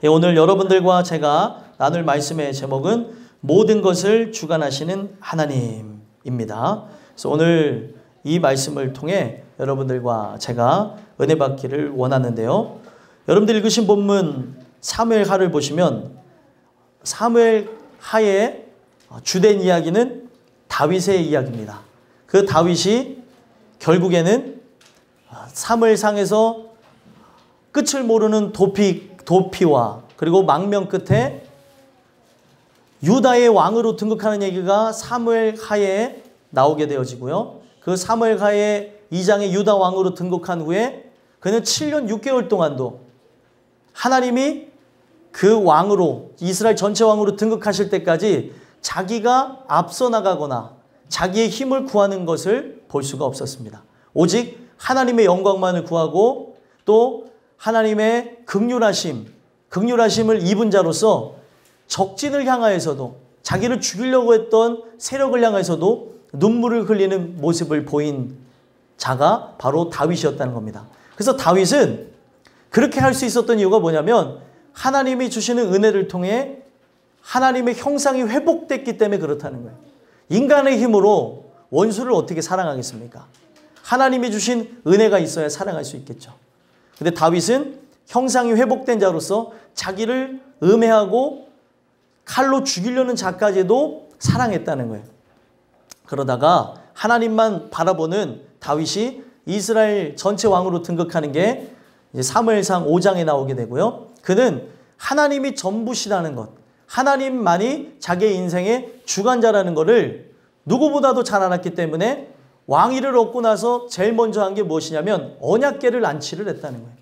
오늘 여러분들과 제가 나눌 말씀의 제목은 모든 것을 주관하시는 하나님입니다. 그래서 오늘 이 말씀을 통해 여러분들과 제가 은혜 받기를 원하는데요. 여러분들 읽으신 본문 사무엘하를 보시면 사무엘하의 주된 이야기는 다윗의 이야기입니다. 그 다윗이 결국에는 사무엘상에서 끝을 모르는 도피와 그리고 망명 끝에 유다의 왕으로 등극하는 얘기가 사무엘하에 나오게 되어지고요. 그 사무엘하의 2장의 유다 왕으로 등극한 후에 그는 7년 6개월 동안도 하나님이 그 왕으로 이스라엘 전체 왕으로 등극하실 때까지 자기가 앞서 나가거나 자기의 힘을 구하는 것을 볼 수가 없었습니다. 오직 하나님의 영광만을 구하고 또 하나님의 긍휼하심을 입은 자로서 적진을 향하여서도 자기를 죽이려고 했던 세력을 향해서도 눈물을 흘리는 모습을 보인 자가 바로 다윗이었다는 겁니다. 그래서 다윗은 그렇게 할 수 있었던 이유가 뭐냐면 하나님이 주시는 은혜를 통해 하나님의 형상이 회복됐기 때문에 그렇다는 거예요. 인간의 힘으로 원수를 어떻게 사랑하겠습니까? 하나님이 주신 은혜가 있어야 사랑할 수 있겠죠. 근데 다윗은 형상이 회복된 자로서 자기를 음해하고 칼로 죽이려는 자까지도 사랑했다는 거예요. 그러다가 하나님만 바라보는 다윗이 이스라엘 전체 왕으로 등극하는 게 이제 사무엘상 5장에 나오게 되고요. 그는 하나님이 전부시라는 것, 하나님만이 자기의 인생의 주관자라는 것을 누구보다도 잘 알았기 때문에 왕위를 얻고 나서 제일 먼저 한 게 무엇이냐면 언약궤를 안치를 했다는 거예요.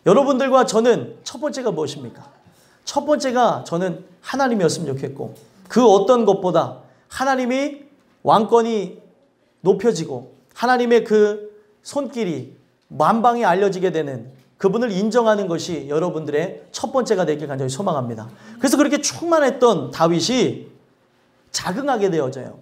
여러분들과 저는 첫 번째가 무엇입니까? 첫 번째가 저는 하나님이었으면 좋겠고 그 어떤 것보다 하나님이 왕권이 높여지고 하나님의 그 손길이 만방에 알려지게 되는 그분을 인정하는 것이 여러분들의 첫 번째가 되길 간절히 소망합니다. 그래서 그렇게 충만했던 다윗이 자긍하게 되어져요.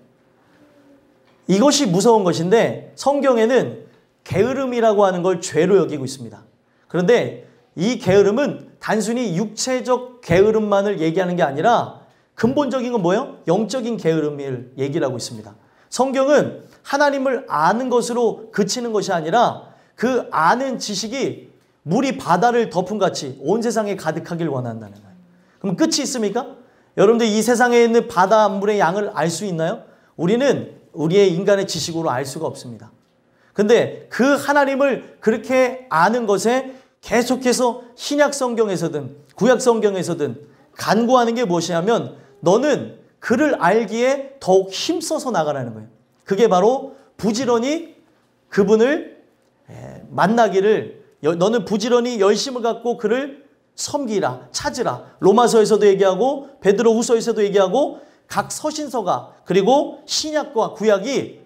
이것이 무서운 것인데 성경에는 게으름이라고 하는 걸 죄로 여기고 있습니다. 그런데 이 게으름은 단순히 육체적 게으름만을 얘기하는 게 아니라 근본적인 건 뭐예요? 영적인 게으름을 얘기를 하고 있습니다. 성경은 하나님을 아는 것으로 그치는 것이 아니라 그 아는 지식이 물이 바다를 덮은 같이 온 세상에 가득하길 원한다는 거예요. 그럼 끝이 있습니까? 여러분들 이 세상에 있는 바닷물의 양을 알 수 있나요? 우리는 우리의 인간의 지식으로 알 수가 없습니다. 근데 그 하나님을 그렇게 아는 것에 계속해서 신약 성경에서든 구약 성경에서든 간구하는 게 무엇이냐면 너는 그를 알기에 더욱 힘써서 나가라는 거예요. 그게 바로 부지런히 그분을 만나기를 너는 부지런히 열심을 갖고 그를 섬기라, 찾으라. 로마서에서도 얘기하고 베드로후서에서도 얘기하고 각 서신서가 그리고 신약과 구약이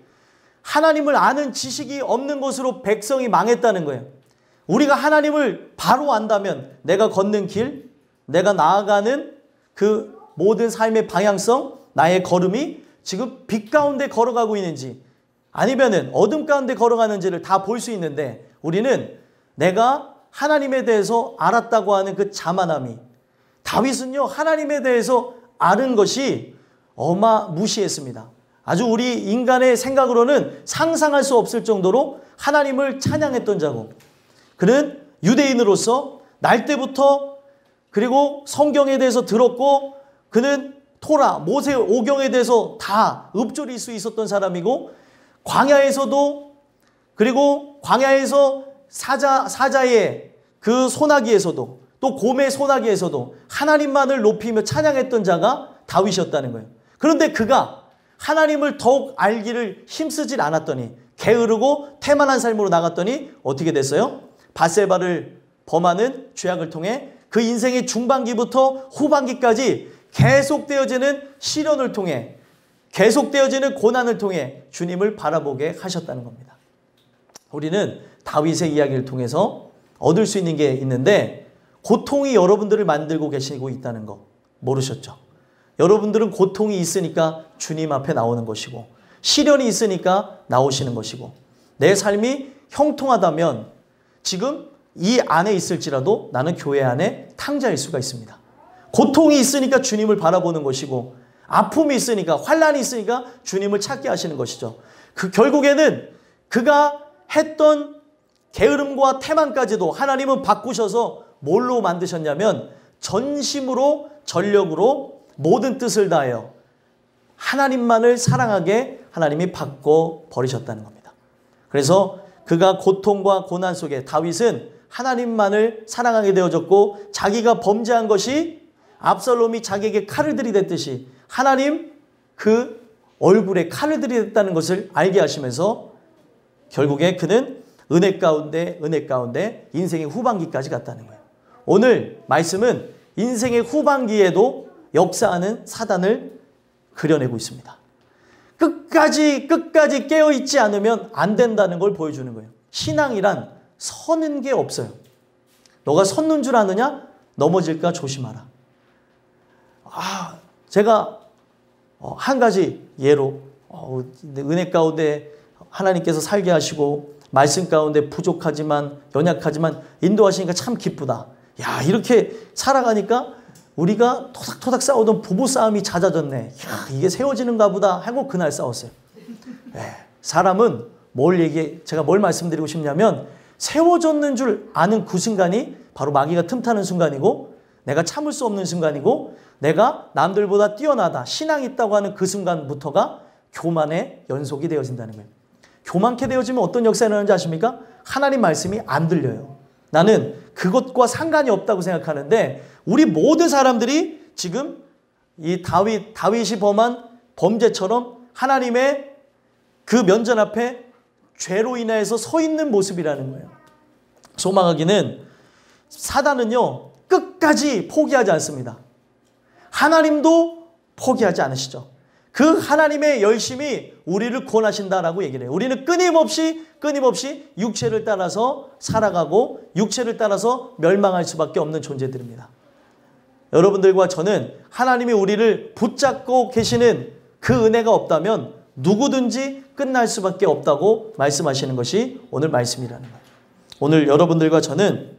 하나님을 아는 지식이 없는 것으로 백성이 망했다는 거예요. 우리가 하나님을 바로 안다면 내가 걷는 길, 내가 나아가는 그 모든 삶의 방향성, 나의 걸음이 지금 빛 가운데 걸어가고 있는지 아니면은 어둠 가운데 걸어가는지를 다 볼 수 있는데 우리는 내가 하나님에 대해서 알았다고 하는 그 자만함이 다윗은요 하나님에 대해서 아는 것이 어마무시했습니다. 아주 우리 인간의 생각으로는 상상할 수 없을 정도로 하나님을 찬양했던 자고 그는 유대인으로서 날 때부터 그리고 성경에 대해서 들었고 그는 토라, 모세, 오경에 대해서 다 읊조릴 수 있었던 사람이고 광야에서도 그리고 광야에서 사자의 그 소나기에서도 또 곰의 소나기에서도 하나님만을 높이며 찬양했던 자가 다윗이었다는 거예요. 그런데 그가 하나님을 더욱 알기를 힘쓰질 않았더니 게으르고 태만한 삶으로 나갔더니 어떻게 됐어요? 밧세바를 범하는 죄악을 통해 그 인생의 중반기부터 후반기까지 계속되어지는 시련을 통해 계속되어지는 고난을 통해 주님을 바라보게 하셨다는 겁니다. 우리는 다윗의 이야기를 통해서 얻을 수 있는 게 있는데 고통이 여러분들을 만들고 계시고 있다는 거 모르셨죠? 여러분들은 고통이 있으니까 주님 앞에 나오는 것이고 시련이 있으니까 나오시는 것이고 내 삶이 형통하다면 지금 이 안에 있을지라도 나는 교회 안에 탕자일 수가 있습니다. 고통이 있으니까 주님을 바라보는 것이고 아픔이 있으니까 환난이 있으니까 주님을 찾게 하시는 것이죠. 결국에는 그가 했던 게으름과 태만까지도 하나님은 바꾸셔서 뭘로 만드셨냐면 전심으로 전력으로 모든 뜻을 다하여 하나님만을 사랑하게 하나님이 바꿔버리셨다는 겁니다. 그래서 그가 고통과 고난 속에 다윗은 하나님만을 사랑하게 되어졌고 자기가 범죄한 것이 압살롬이 자기에게 칼을 들이댔듯이 하나님 그 얼굴에 칼을 들이댔다는 것을 알게 하시면서 결국에 그는 은혜 가운데 인생의 후반기까지 갔다는 거예요. 오늘 말씀은 인생의 후반기에도 역사하는 사단을 그려내고 있습니다. 끝까지 깨어있지 않으면 안 된다는 걸 보여주는 거예요. 신앙이란 서는 게 없어요. 너가 섰는 줄 아느냐? 넘어질까 조심하라. 제가 한 가지 예로 은혜 가운데 하나님께서 살게 하시고 말씀 가운데 부족하지만 연약하지만 인도하시니까 참 기쁘다. 야, 이렇게 살아가니까 우리가 토닥토닥 싸우던 부부싸움이 잦아졌네. 야, 이게 세워지는가 보다 하고 그날 싸웠어요. 사람은 제가 뭘 말씀드리고 싶냐면 세워졌는 줄 아는 그 순간이 바로 마귀가 틈타는 순간이고 내가 참을 수 없는 순간이고 내가 남들보다 뛰어나다 신앙이 있다고 하는 그 순간부터가 교만의 연속이 되어진다는 거예요. 교만케 되어지면 어떤 역사가 일어나는지 아십니까? 하나님 말씀이 안 들려요. 나는 그것과 상관이 없다고 생각하는데 우리 모든 사람들이 지금 이 다윗이 범한 범죄처럼 하나님의 그 면전 앞에 죄로 인하여서 서 있는 모습이라는 거예요. 소망하기는 사단은요 끝까지 포기하지 않습니다. 하나님도 포기하지 않으시죠. 그 하나님의 열심이 우리를 구원하신다라고 얘기를 해요. 우리는 끊임없이 육체를 따라서 살아가고 육체를 따라서 멸망할 수밖에 없는 존재들입니다. 여러분들과 저는 하나님이 우리를 붙잡고 계시는 그 은혜가 없다면 누구든지 끝날 수밖에 없다고 말씀하시는 것이 오늘 말씀이라는 거예요. 오늘 여러분들과 저는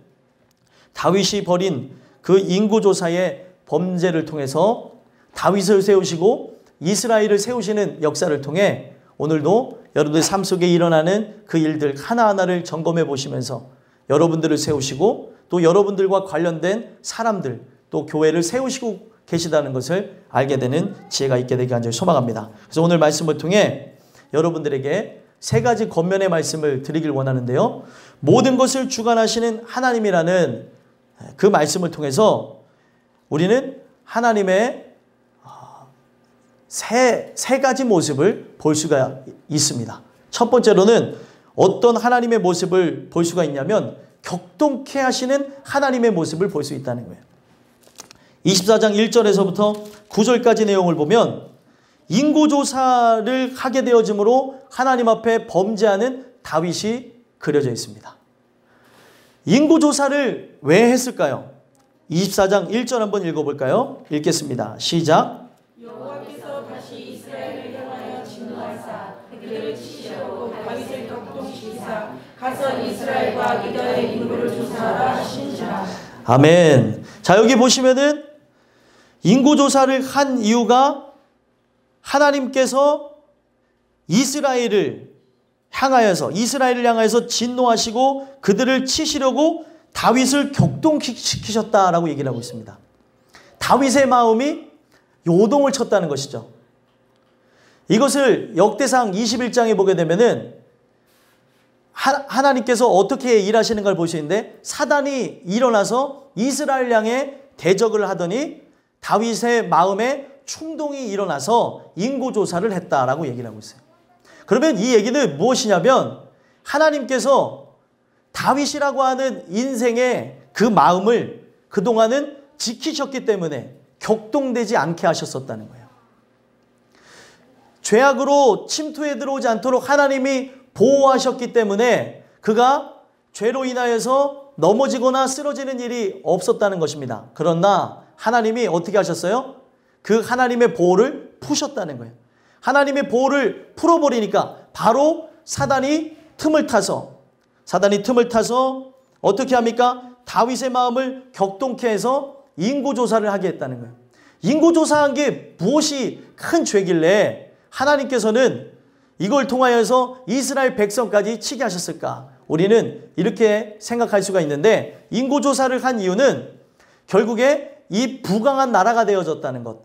다윗이 벌인 그 인구조사의 범죄를 통해서 다윗을 세우시고 이스라엘을 세우시는 역사를 통해 오늘도 여러분들 삶 속에 일어나는 그 일들 하나하나를 점검해 보시면서 여러분들을 세우시고 또 여러분들과 관련된 사람들 또 교회를 세우시고 계시다는 것을 알게 되는 지혜가 있게 되기 간절히 소망합니다. 그래서 오늘 말씀을 통해 여러분들에게 세 가지 겉면의 말씀을 드리길 원하는데요. 모든 것을 주관하시는 하나님이라는 그 말씀을 통해서 우리는 하나님의 세 가지 모습을 볼 수가 있습니다. 첫 번째로는 어떤 하나님의 모습을 볼 수가 있냐면 격동케 하시는 하나님의 모습을 볼 수 있다는 거예요. 24장 1절에서부터 9절까지 내용을 보면 인구조사를 하게 되어짐으로 하나님 앞에 범죄하는 다윗이 그려져 있습니다. 인구조사를 왜 했을까요? 24장 1절 한번 읽어볼까요? 읽겠습니다. 시작. 여호와께서 다시 이스라엘을 향하여 진노하사 그들을 치시려고 다윗을 격동시키사 가서 이스라엘과 유다의 인구를 조사하라 하신지라. 아멘. 자, 여기 보시면은 인구조사를 한 이유가 하나님께서 이스라엘을 향하여서 진노하시고 그들을 치시려고 다윗을 격동시키셨다라고 얘기를 하고 있습니다. 다윗의 마음이 요동을 쳤다는 것이죠. 이것을 역대상 21장에 보게 되면은 하나님께서 어떻게 일하시는 걸 볼 수 있는데 사단이 일어나서 이스라엘 향해 대적을 하더니 다윗의 마음에 충동이 일어나서 인구조사를 했다라고 얘기를 하고 있어요. 그러면 이 얘기는 무엇이냐면 하나님께서 다윗이라고 하는 인생의 그 마음을 그동안은 지키셨기 때문에 격동되지 않게 하셨었다는 거예요. 죄악으로 침투해 들어오지 않도록 하나님이 보호하셨기 때문에 그가 죄로 인하여서 넘어지거나 쓰러지는 일이 없었다는 것입니다. 그러나 하나님이 어떻게 하셨어요? 그 하나님의 보호를 푸셨다는 거예요. 하나님의 보호를 풀어버리니까 바로 사단이 틈을 타서 어떻게 합니까? 다윗의 마음을 격동케 해서 인구조사를 하게 했다는 거예요. 인구조사한 게 무엇이 큰 죄길래 하나님께서는 이걸 통하여서 이스라엘 백성까지 치게 하셨을까? 우리는 이렇게 생각할 수가 있는데, 인구조사를 한 이유는 결국에 이 부강한 나라가 되어졌다는 것,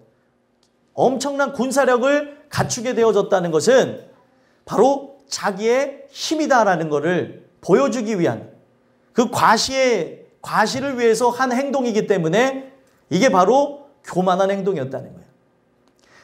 엄청난 군사력을 갖추게 되어졌다는 것은 바로 자기의 힘이다라는 것을 보여주기 위한 그 과시를 위해서 한 행동이기 때문에 이게 바로 교만한 행동이었다는 거예요.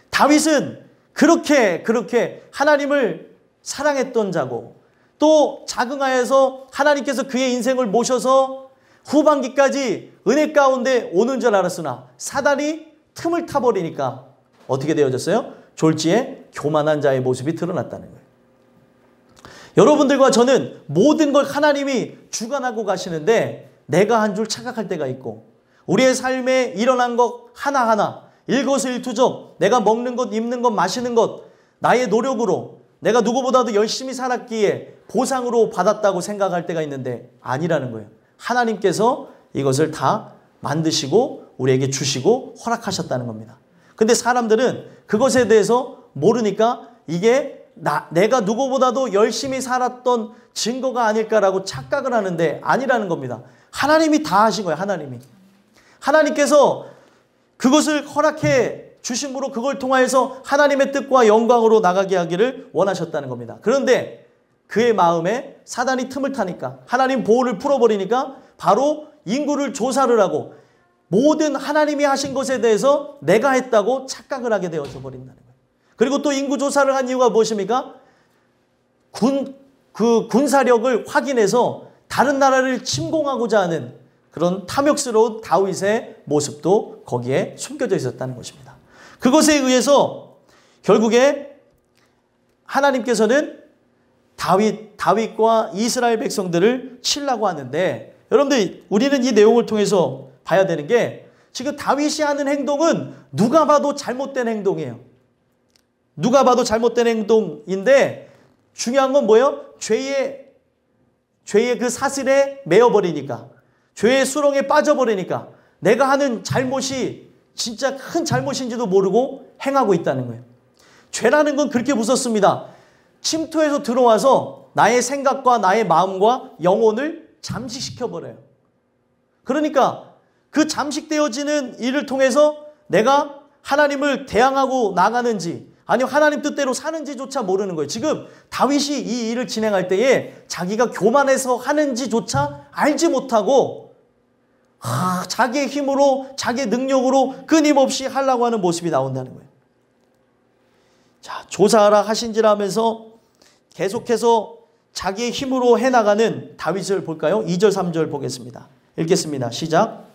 다윗은 그렇게 하나님을 사랑했던 자고, 또 자긍하여서 하나님께서 그의 인생을 모셔서 후반기까지 은혜 가운데 오는 줄 알았으나 사단이 틈을 타버리니까 어떻게 되어졌어요? 졸지에 교만한 자의 모습이 드러났다는 거예요. 여러분들과 저는 모든 걸 하나님이 주관하고 가시는데 내가 한 줄 착각할 때가 있고, 우리의 삶에 일어난 것 하나하나 일거수일투족, 내가 먹는 것, 입는 것, 마시는 것, 나의 노력으로 내가 누구보다도 열심히 살았기에 보상으로 받았다고 생각할 때가 있는데 아니라는 거예요. 하나님께서 이것을 다 만드시고 우리에게 주시고 허락하셨다는 겁니다. 근데 사람들은 그것에 대해서 모르니까 이게 내가 누구보다도 열심히 살았던 증거가 아닐까라고 착각을 하는데 아니라는 겁니다. 하나님이 다 하신 거예요. 하나님께서 그것을 허락해 주심으로 그걸 통하여서 하나님의 뜻과 영광으로 나가게 하기를 원하셨다는 겁니다. 그런데 그의 마음에 사단이 틈을 타니까, 하나님 보호를 풀어버리니까 바로 인구를 조사를 하고 모든 하나님이 하신 것에 대해서 내가 했다고 착각을 하게 되어져 버린다는 거예요. 그리고 또 인구조사를 한 이유가 무엇입니까? 군사력을 확인해서 다른 나라를 침공하고자 하는 그런 탐욕스러운 다윗의 모습도 거기에 숨겨져 있었다는 것입니다. 그것에 의해서 결국에 하나님께서는 다윗과 이스라엘 백성들을 치려고 하는데, 여러분들 우리는 이 내용을 통해서 봐야 되는 게, 지금 다윗이 하는 행동은 누가 봐도 잘못된 행동이에요. 누가 봐도 잘못된 행동인데 중요한 건 뭐예요? 죄의 그 사슬에 매여버리니까, 죄의 수렁에 빠져버리니까 내가 하는 잘못이 진짜 큰 잘못인지도 모르고 행하고 있다는 거예요. 죄라는 건 그렇게 무섭습니다. 침투해서 들어와서 나의 생각과 나의 마음과 영혼을 잠식시켜버려요. 그러니까 그 잠식되어지는 일을 통해서 내가 하나님을 대항하고 나가는지 아니면 하나님 뜻대로 사는지조차 모르는 거예요. 지금 다윗이 이 일을 진행할 때에 자기가 교만해서 하는지조차 알지 못하고 자기의 힘으로, 자기의 능력으로 끊임없이 하려고 하는 모습이 나온다는 거예요. 자, 조사하라 하신지라 하면서 계속해서 자기의 힘으로 해나가는 다윗을 볼까요? 2절 3절 보겠습니다. 읽겠습니다. 시작.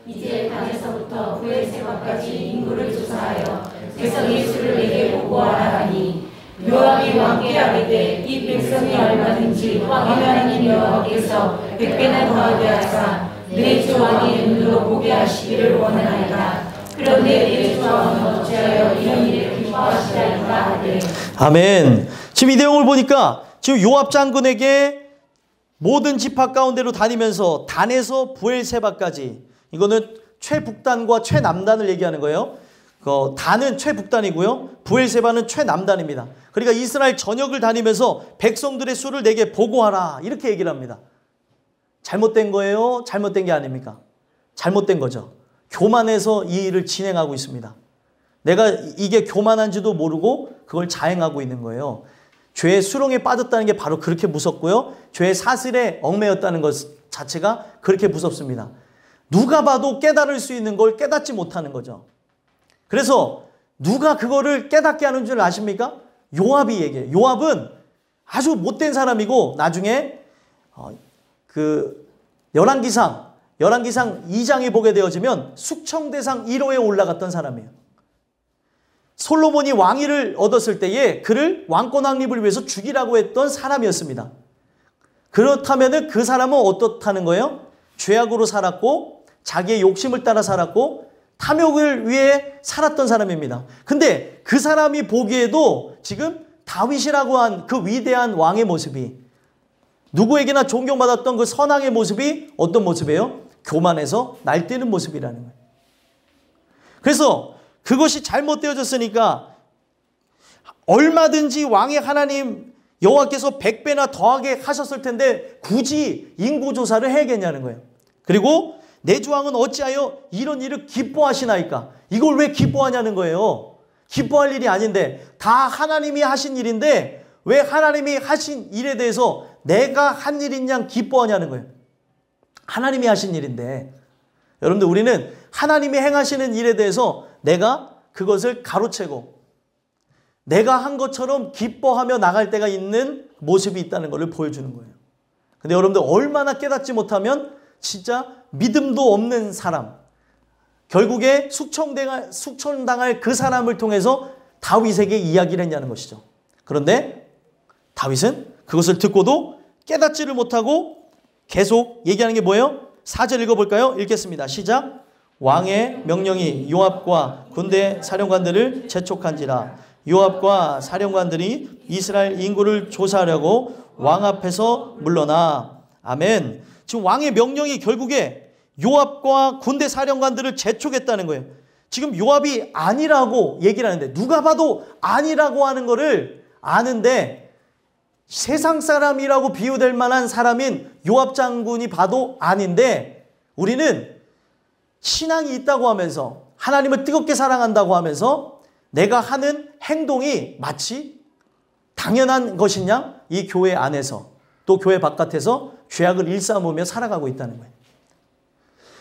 이제 단에서부터 브엘세바까지 인구를 조사하여 백성 예수를 내게 보고하라 하니, 요압이 왕께 아뢰되 이 백성이 얼마든지 왕의 하나님 여호와께서 100배나 더하게 하사 내 주 왕의 눈으로 보게 하시기를 원하나이다. 그런데 내 주 왕은 어찌하여 이런 일을 기뻐하시나이까 하되. 아멘. 지금 이 내용을 보니까 지금 요압 장군에게 모든 지파 가운데로 다니면서 단에서 브엘세바까지, 이거는 최북단과 최남단을 얘기하는 거예요. 단은 최북단이고요. 브엘세바는 최남단입니다. 그러니까 이스라엘 전역을 다니면서 백성들의 수를 내게 보고하라, 이렇게 얘기를 합니다. 잘못된 거예요? 잘못된 게 아닙니까? 잘못된 거죠. 교만해서 이 일을 진행하고 있습니다. 내가 이게 교만한지도 모르고 그걸 자행하고 있는 거예요. 죄의 수렁에 빠졌다는 게 바로 그렇게 무섭고요. 죄의 사슬에 얽매였다는 것 자체가 그렇게 무섭습니다. 누가 봐도 깨달을 수 있는 걸 깨닫지 못하는 거죠. 그래서 누가 그거를 깨닫게 하는 줄 아십니까? 요압이 얘기해요. 요압은 아주 못된 사람이고 나중에 열왕기상 2장에 보게 되어지면 숙청대상 1호에 올라갔던 사람이에요. 솔로몬이 왕위를 얻었을 때에 그를 왕권 확립을 위해서 죽이라고 했던 사람이었습니다. 그렇다면 그 사람은 어떻다는 거예요? 죄악으로 살았고 자기의 욕심을 따라 살았고 탐욕을 위해 살았던 사람입니다. 근데 그 사람이 보기에도 지금 다윗이라고 한 그 위대한 왕의 모습이, 누구에게나 존경받았던 그 선왕의 모습이 어떤 모습이에요? 교만해서 날뛰는 모습이라는 거예요. 그래서 그것이 잘못되어졌으니까 얼마든지 왕의 하나님 여호와께서 100배나 더하게 하셨을 텐데 굳이 인구조사를 해야겠냐는 거예요. 그리고 내 주왕은 어찌하여 이런 일을 기뻐하시나이까? 이걸 왜 기뻐하냐는 거예요. 기뻐할 일이 아닌데, 다 하나님이 하신 일인데 왜 하나님이 하신 일에 대해서 내가 한 일인 양 기뻐하냐는 거예요. 하나님이 하신 일인데, 여러분들 우리는 하나님이 행하시는 일에 대해서 내가 그것을 가로채고 내가 한 것처럼 기뻐하며 나갈 때가 있는 모습이 있다는 것을 보여주는 거예요. 근데 여러분들 얼마나 깨닫지 못하면 진짜 믿음도 없는 사람, 결국에 숙청당할 그 사람을 통해서 다윗에게 이야기를 했냐는 것이죠. 그런데 다윗은 그것을 듣고도 깨닫지를 못하고 계속 얘기하는 게 뭐예요? 4절 읽어볼까요? 읽겠습니다. 시작. 왕의 명령이 요압과 군대 사령관들을 재촉한지라. 요압과 사령관들이 이스라엘 인구를 조사하려고 왕 앞에서 물러나. 아멘. 지금 왕의 명령이 결국에 요압과 군대 사령관들을 재촉했다는 거예요. 지금 요압이 아니라고 얘기를 하는데, 누가 봐도 아니라고 하는 거를 아는데, 세상 사람이라고 비유될 만한 사람인 요압 장군이 봐도 아닌데, 우리는 신앙이 있다고 하면서 하나님을 뜨겁게 사랑한다고 하면서 내가 하는 행동이 마치 당연한 것이냐, 이 교회 안에서 또 교회 바깥에서 죄악을 일삼으며 살아가고 있다는 거예요.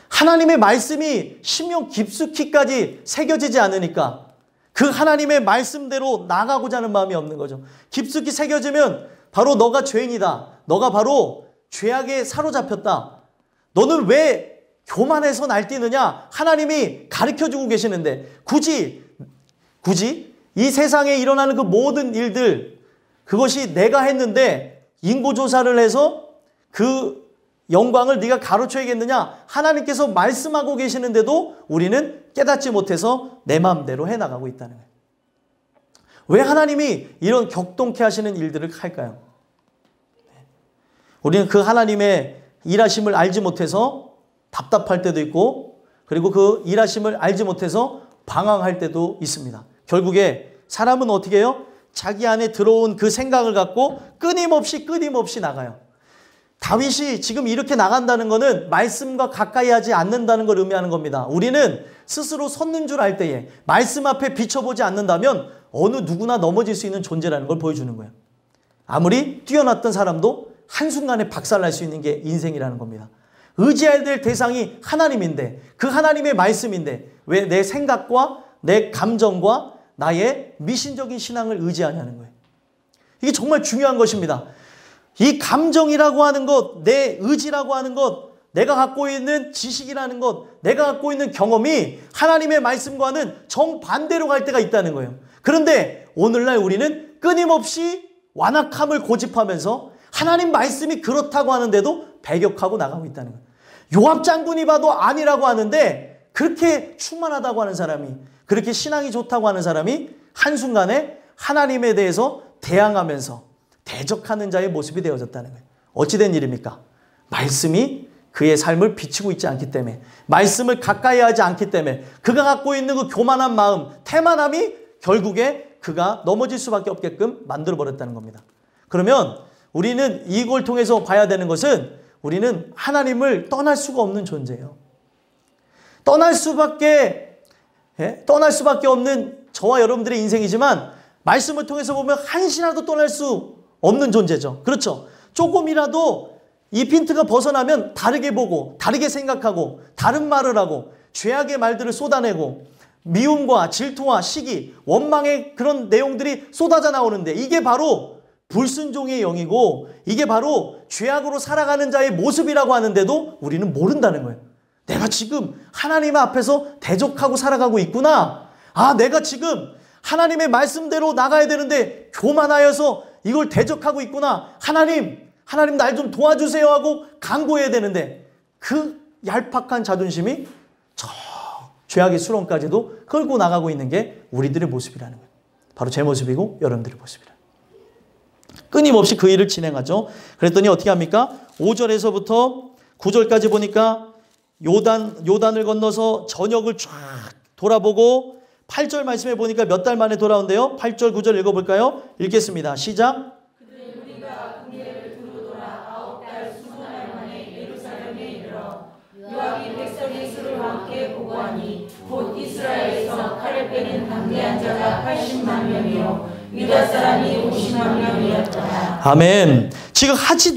하나님의 말씀이 심령 깊숙이까지 새겨지지 않으니까 그 하나님의 말씀대로 나가고자 하는 마음이 없는 거죠. 깊숙이 새겨지면 바로 너가 죄인이다, 너가 바로 죄악에 사로잡혔다, 너는 왜 교만해서 날뛰느냐, 하나님이 가르쳐주고 계시는데 굳이 이 세상에 일어나는 그 모든 일들, 그것이 내가 했는데 인고조사를 해서 그 영광을 네가 가로쳐야겠느냐, 하나님께서 말씀하고 계시는데도 우리는 깨닫지 못해서 내 마음대로 해나가고 있다는 거예요. 왜 하나님이 이런 격동케 하시는 일들을 할까요? 우리는 그 하나님의 일하심을 알지 못해서 답답할 때도 있고, 그리고 그 일하심을 알지 못해서 방황할 때도 있습니다. 결국에 사람은 어떻게 해요? 자기 안에 들어온 그 생각을 갖고 끊임없이 나가요. 다윗이 지금 이렇게 나간다는 것은 말씀과 가까이 하지 않는다는 걸 의미하는 겁니다. 우리는 스스로 섰는 줄 알 때에 말씀 앞에 비춰보지 않는다면 어느 누구나 넘어질 수 있는 존재라는 걸 보여주는 거예요. 아무리 뛰어났던 사람도 한순간에 박살날 수 있는 게 인생이라는 겁니다. 의지해야 될 대상이 하나님인데, 그 하나님의 말씀인데 왜 내 생각과 내 감정과 나의 미신적인 신앙을 의지하냐는 거예요. 이게 정말 중요한 것입니다. 이 감정이라고 하는 것, 내 의지라고 하는 것, 내가 갖고 있는 지식이라는 것, 내가 갖고 있는 경험이 하나님의 말씀과는 정반대로 갈 때가 있다는 거예요. 그런데 오늘날 우리는 끊임없이 완악함을 고집하면서 하나님 말씀이 그렇다고 하는데도 배격하고 나가고 있다는 거예요. 요압 장군이 봐도 아니라고 하는데, 그렇게 충만하다고 하는 사람이, 그렇게 신앙이 좋다고 하는 사람이 한순간에 하나님에 대해서 대항하면서 대적하는 자의 모습이 되어졌다는 거예요. 어찌된 일입니까? 말씀이 그의 삶을 비추고 있지 않기 때문에, 말씀을 가까이 하지 않기 때문에, 그가 갖고 있는 그 교만한 마음, 태만함이 결국에 그가 넘어질 수밖에 없게끔 만들어버렸다는 겁니다. 그러면 우리는 이걸 통해서 봐야 되는 것은, 우리는 하나님을 떠날 수가 없는 존재예요. 떠날 수밖에 없는 저와 여러분들의 인생이지만, 말씀을 통해서 보면 한시라도 떠날 수 없는 존재죠. 그렇죠? 조금이라도 이 핀트가 벗어나면 다르게 보고, 다르게 생각하고, 다른 말을 하고, 죄악의 말들을 쏟아내고, 미움과 질투와 시기, 원망의 그런 내용들이 쏟아져 나오는데, 이게 바로 불순종의 영이고, 이게 바로 죄악으로 살아가는 자의 모습이라고 하는데도 우리는 모른다는 거예요. 내가 지금 하나님 앞에서 대적하고 살아가고 있구나. 아, 내가 지금 하나님의 말씀대로 나가야 되는데 교만하여서 이걸 대적하고 있구나. 하나님 날 좀 도와주세요 하고 간구해야 되는데, 그 얄팍한 자존심이 저 죄악의 수렁까지도 끌고 나가고 있는 게 우리들의 모습이라는 거예요. 바로 제 모습이고 여러분들의 모습이라. 끊임없이 그 일을 진행하죠. 그랬더니 어떻게 합니까? 5절에서부터 9절까지 보니까 요단을 건너서 전역을 쫙 돌아보고 8절 말씀해 보니까 몇 달 만에 돌아온대요. 8절 9절 읽어볼까요? 읽겠습니다. 시작. 그때 우리가 군대를 두루 돌아 9달 20날 만에 예루살렘에 이르러 요압이 백성의 수를 함께 보고하니 곧 이스라엘에서 칼을 빼는 담대한 자가 80만 명이요 유다 사람이 50만 명이었더라. 아멘. 지금 하지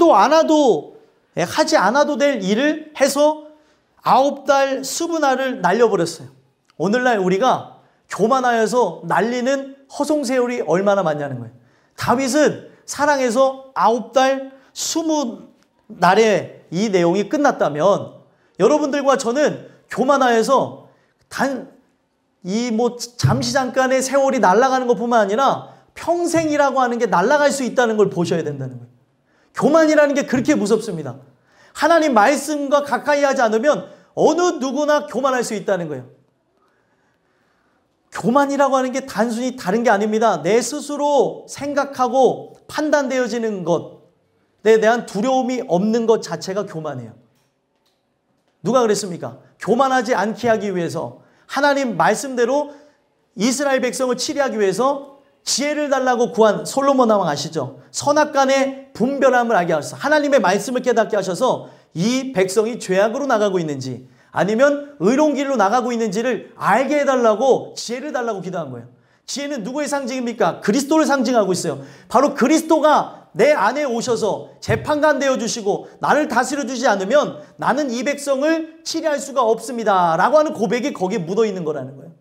않아도 될 일을 해서 9달 수분알을 날려버렸어요. 오늘날 우리가 교만하여서 날리는 허송세월이 얼마나 많냐는 거예요. 다윗은 사랑해서 9달 20날에 이 내용이 끝났다면 여러분들과 저는 교만하여서 잠시 잠깐의 세월이 날아가는 것뿐만 아니라 평생이라고 하는 게 날아갈 수 있다는 걸 보셔야 된다는 거예요. 교만이라는 게 그렇게 무섭습니다. 하나님 말씀과 가까이 하지 않으면 어느 누구나 교만할 수 있다는 거예요. 교만이라고 하는 게 단순히 다른 게 아닙니다. 내 스스로 생각하고 판단되어지는 것에 대한 두려움이 없는 것 자체가 교만이에요. 누가 그랬습니까? 교만하지 않게 하기 위해서 하나님 말씀대로 이스라엘 백성을 치리하기 위해서 지혜를 달라고 구한 솔로몬 왕 아시죠? 선악간의 분별함을 알게 하셔서 하나님의 말씀을 깨닫게 하셔서 이 백성이 죄악으로 나가고 있는지 아니면 의로운 길로 나가고 있는지를 알게 해달라고 지혜를 달라고 기도한 거예요. 지혜는 누구의 상징입니까? 그리스도를 상징하고 있어요. 바로 그리스도가 내 안에 오셔서 재판관 되어주시고 나를 다스려주지 않으면 나는 이 백성을 치리할 수가 없습니다 라고 하는 고백이 거기에 묻어있는 거라는 거예요.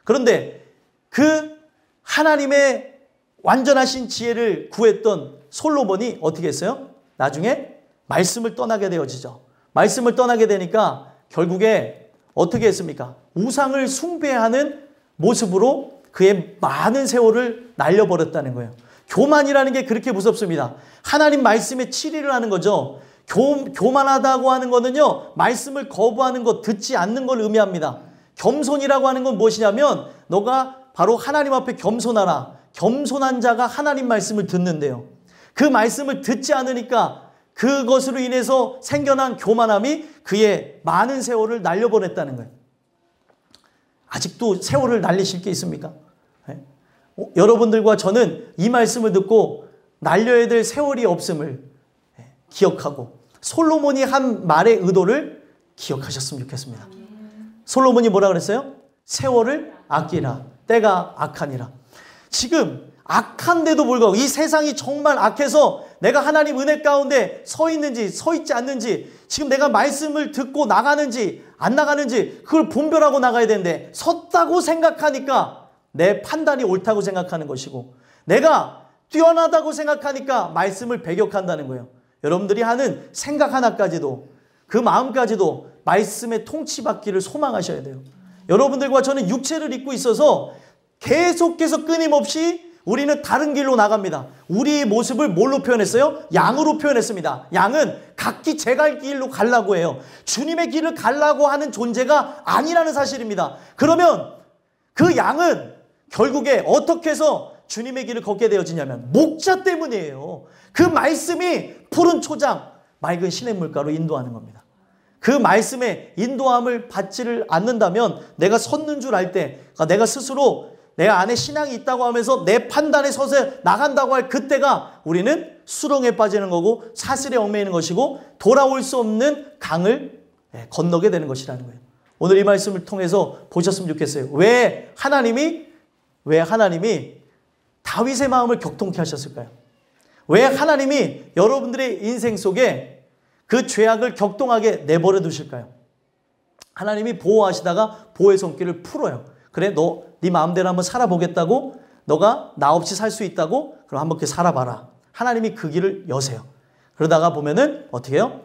그런데 그 하나님의 완전하신 지혜를 구했던 솔로몬이 어떻게 했어요? 나중에 말씀을 떠나게 되어지죠. 말씀을 떠나게 되니까 결국에 어떻게 했습니까? 우상을 숭배하는 모습으로 그의 많은 세월을 날려버렸다는 거예요. 교만이라는 게 그렇게 무섭습니다. 하나님 말씀에 치리를 하는 거죠. 교만하다고 하는 거는요, 말씀을 거부하는 것, 듣지 않는 걸 의미합니다. 겸손이라고 하는 건 무엇이냐면 너가 바로 하나님 앞에 겸손하라. 겸손한 자가 하나님 말씀을 듣는데요. 그 말씀을 듣지 않으니까 그것으로 인해서 생겨난 교만함이 그의 많은 세월을 날려보냈다는 거예요. 아직도 세월을 날리실 게 있습니까? 네? 여러분들과 저는 이 말씀을 듣고 날려야 될 세월이 없음을 기억하고 솔로몬이 한 말의 의도를 기억하셨으면 좋겠습니다. 솔로몬이 뭐라 그랬어요? 세월을 아끼라. 때가 악하니라. 지금 악한데도 불구하고 이 세상이 정말 악해서 내가 하나님 은혜 가운데 서 있는지 서 있지 않는지 지금 내가 말씀을 듣고 나가는지 안 나가는지 그걸 분별하고 나가야 되는데 섰다고 생각하니까 내 판단이 옳다고 생각하는 것이고 내가 뛰어나다고 생각하니까 말씀을 배격한다는 거예요. 여러분들이 하는 생각 하나까지도 그 마음까지도 말씀의 통치받기를 소망하셔야 돼요. 여러분들과 저는 육체를 입고 있어서 계속해서 끊임없이 우리는 다른 길로 나갑니다. 우리의 모습을 뭘로 표현했어요? 양으로 표현했습니다. 양은 각기 제 갈 길로 가려고 해요. 주님의 길을 가려고 하는 존재가 아니라는 사실입니다. 그러면 그 양은 결국에 어떻게 해서 주님의 길을 걷게 되어지냐면 목자 때문이에요. 그 말씀이 푸른 초장, 맑은 시냇물가로 인도하는 겁니다. 그 말씀의 인도함을 받지를 않는다면 내가 섰는 줄 알 때 내가 스스로 내 안에 신앙이 있다고 하면서 내 판단에 서서 나간다고 할 그때가 우리는 수렁에 빠지는 거고 사슬에 얽매이는 것이고 돌아올 수 없는 강을 건너게 되는 것이라는 거예요. 오늘 이 말씀을 통해서 보셨으면 좋겠어요. 왜 하나님이 다윗의 마음을 격통케 하셨을까요? 왜 하나님이 여러분들의 인생 속에 그 죄악을 격동하게 내버려 두실까요? 하나님이 보호하시다가 보호의 손길을 풀어요. 그래, 너 네 마음대로 한번 살아보겠다고? 너가 나 없이 살 수 있다고? 그럼 한번 이렇게 살아봐라. 하나님이 그 길을 여세요. 그러다가 보면은 어떻게 해요?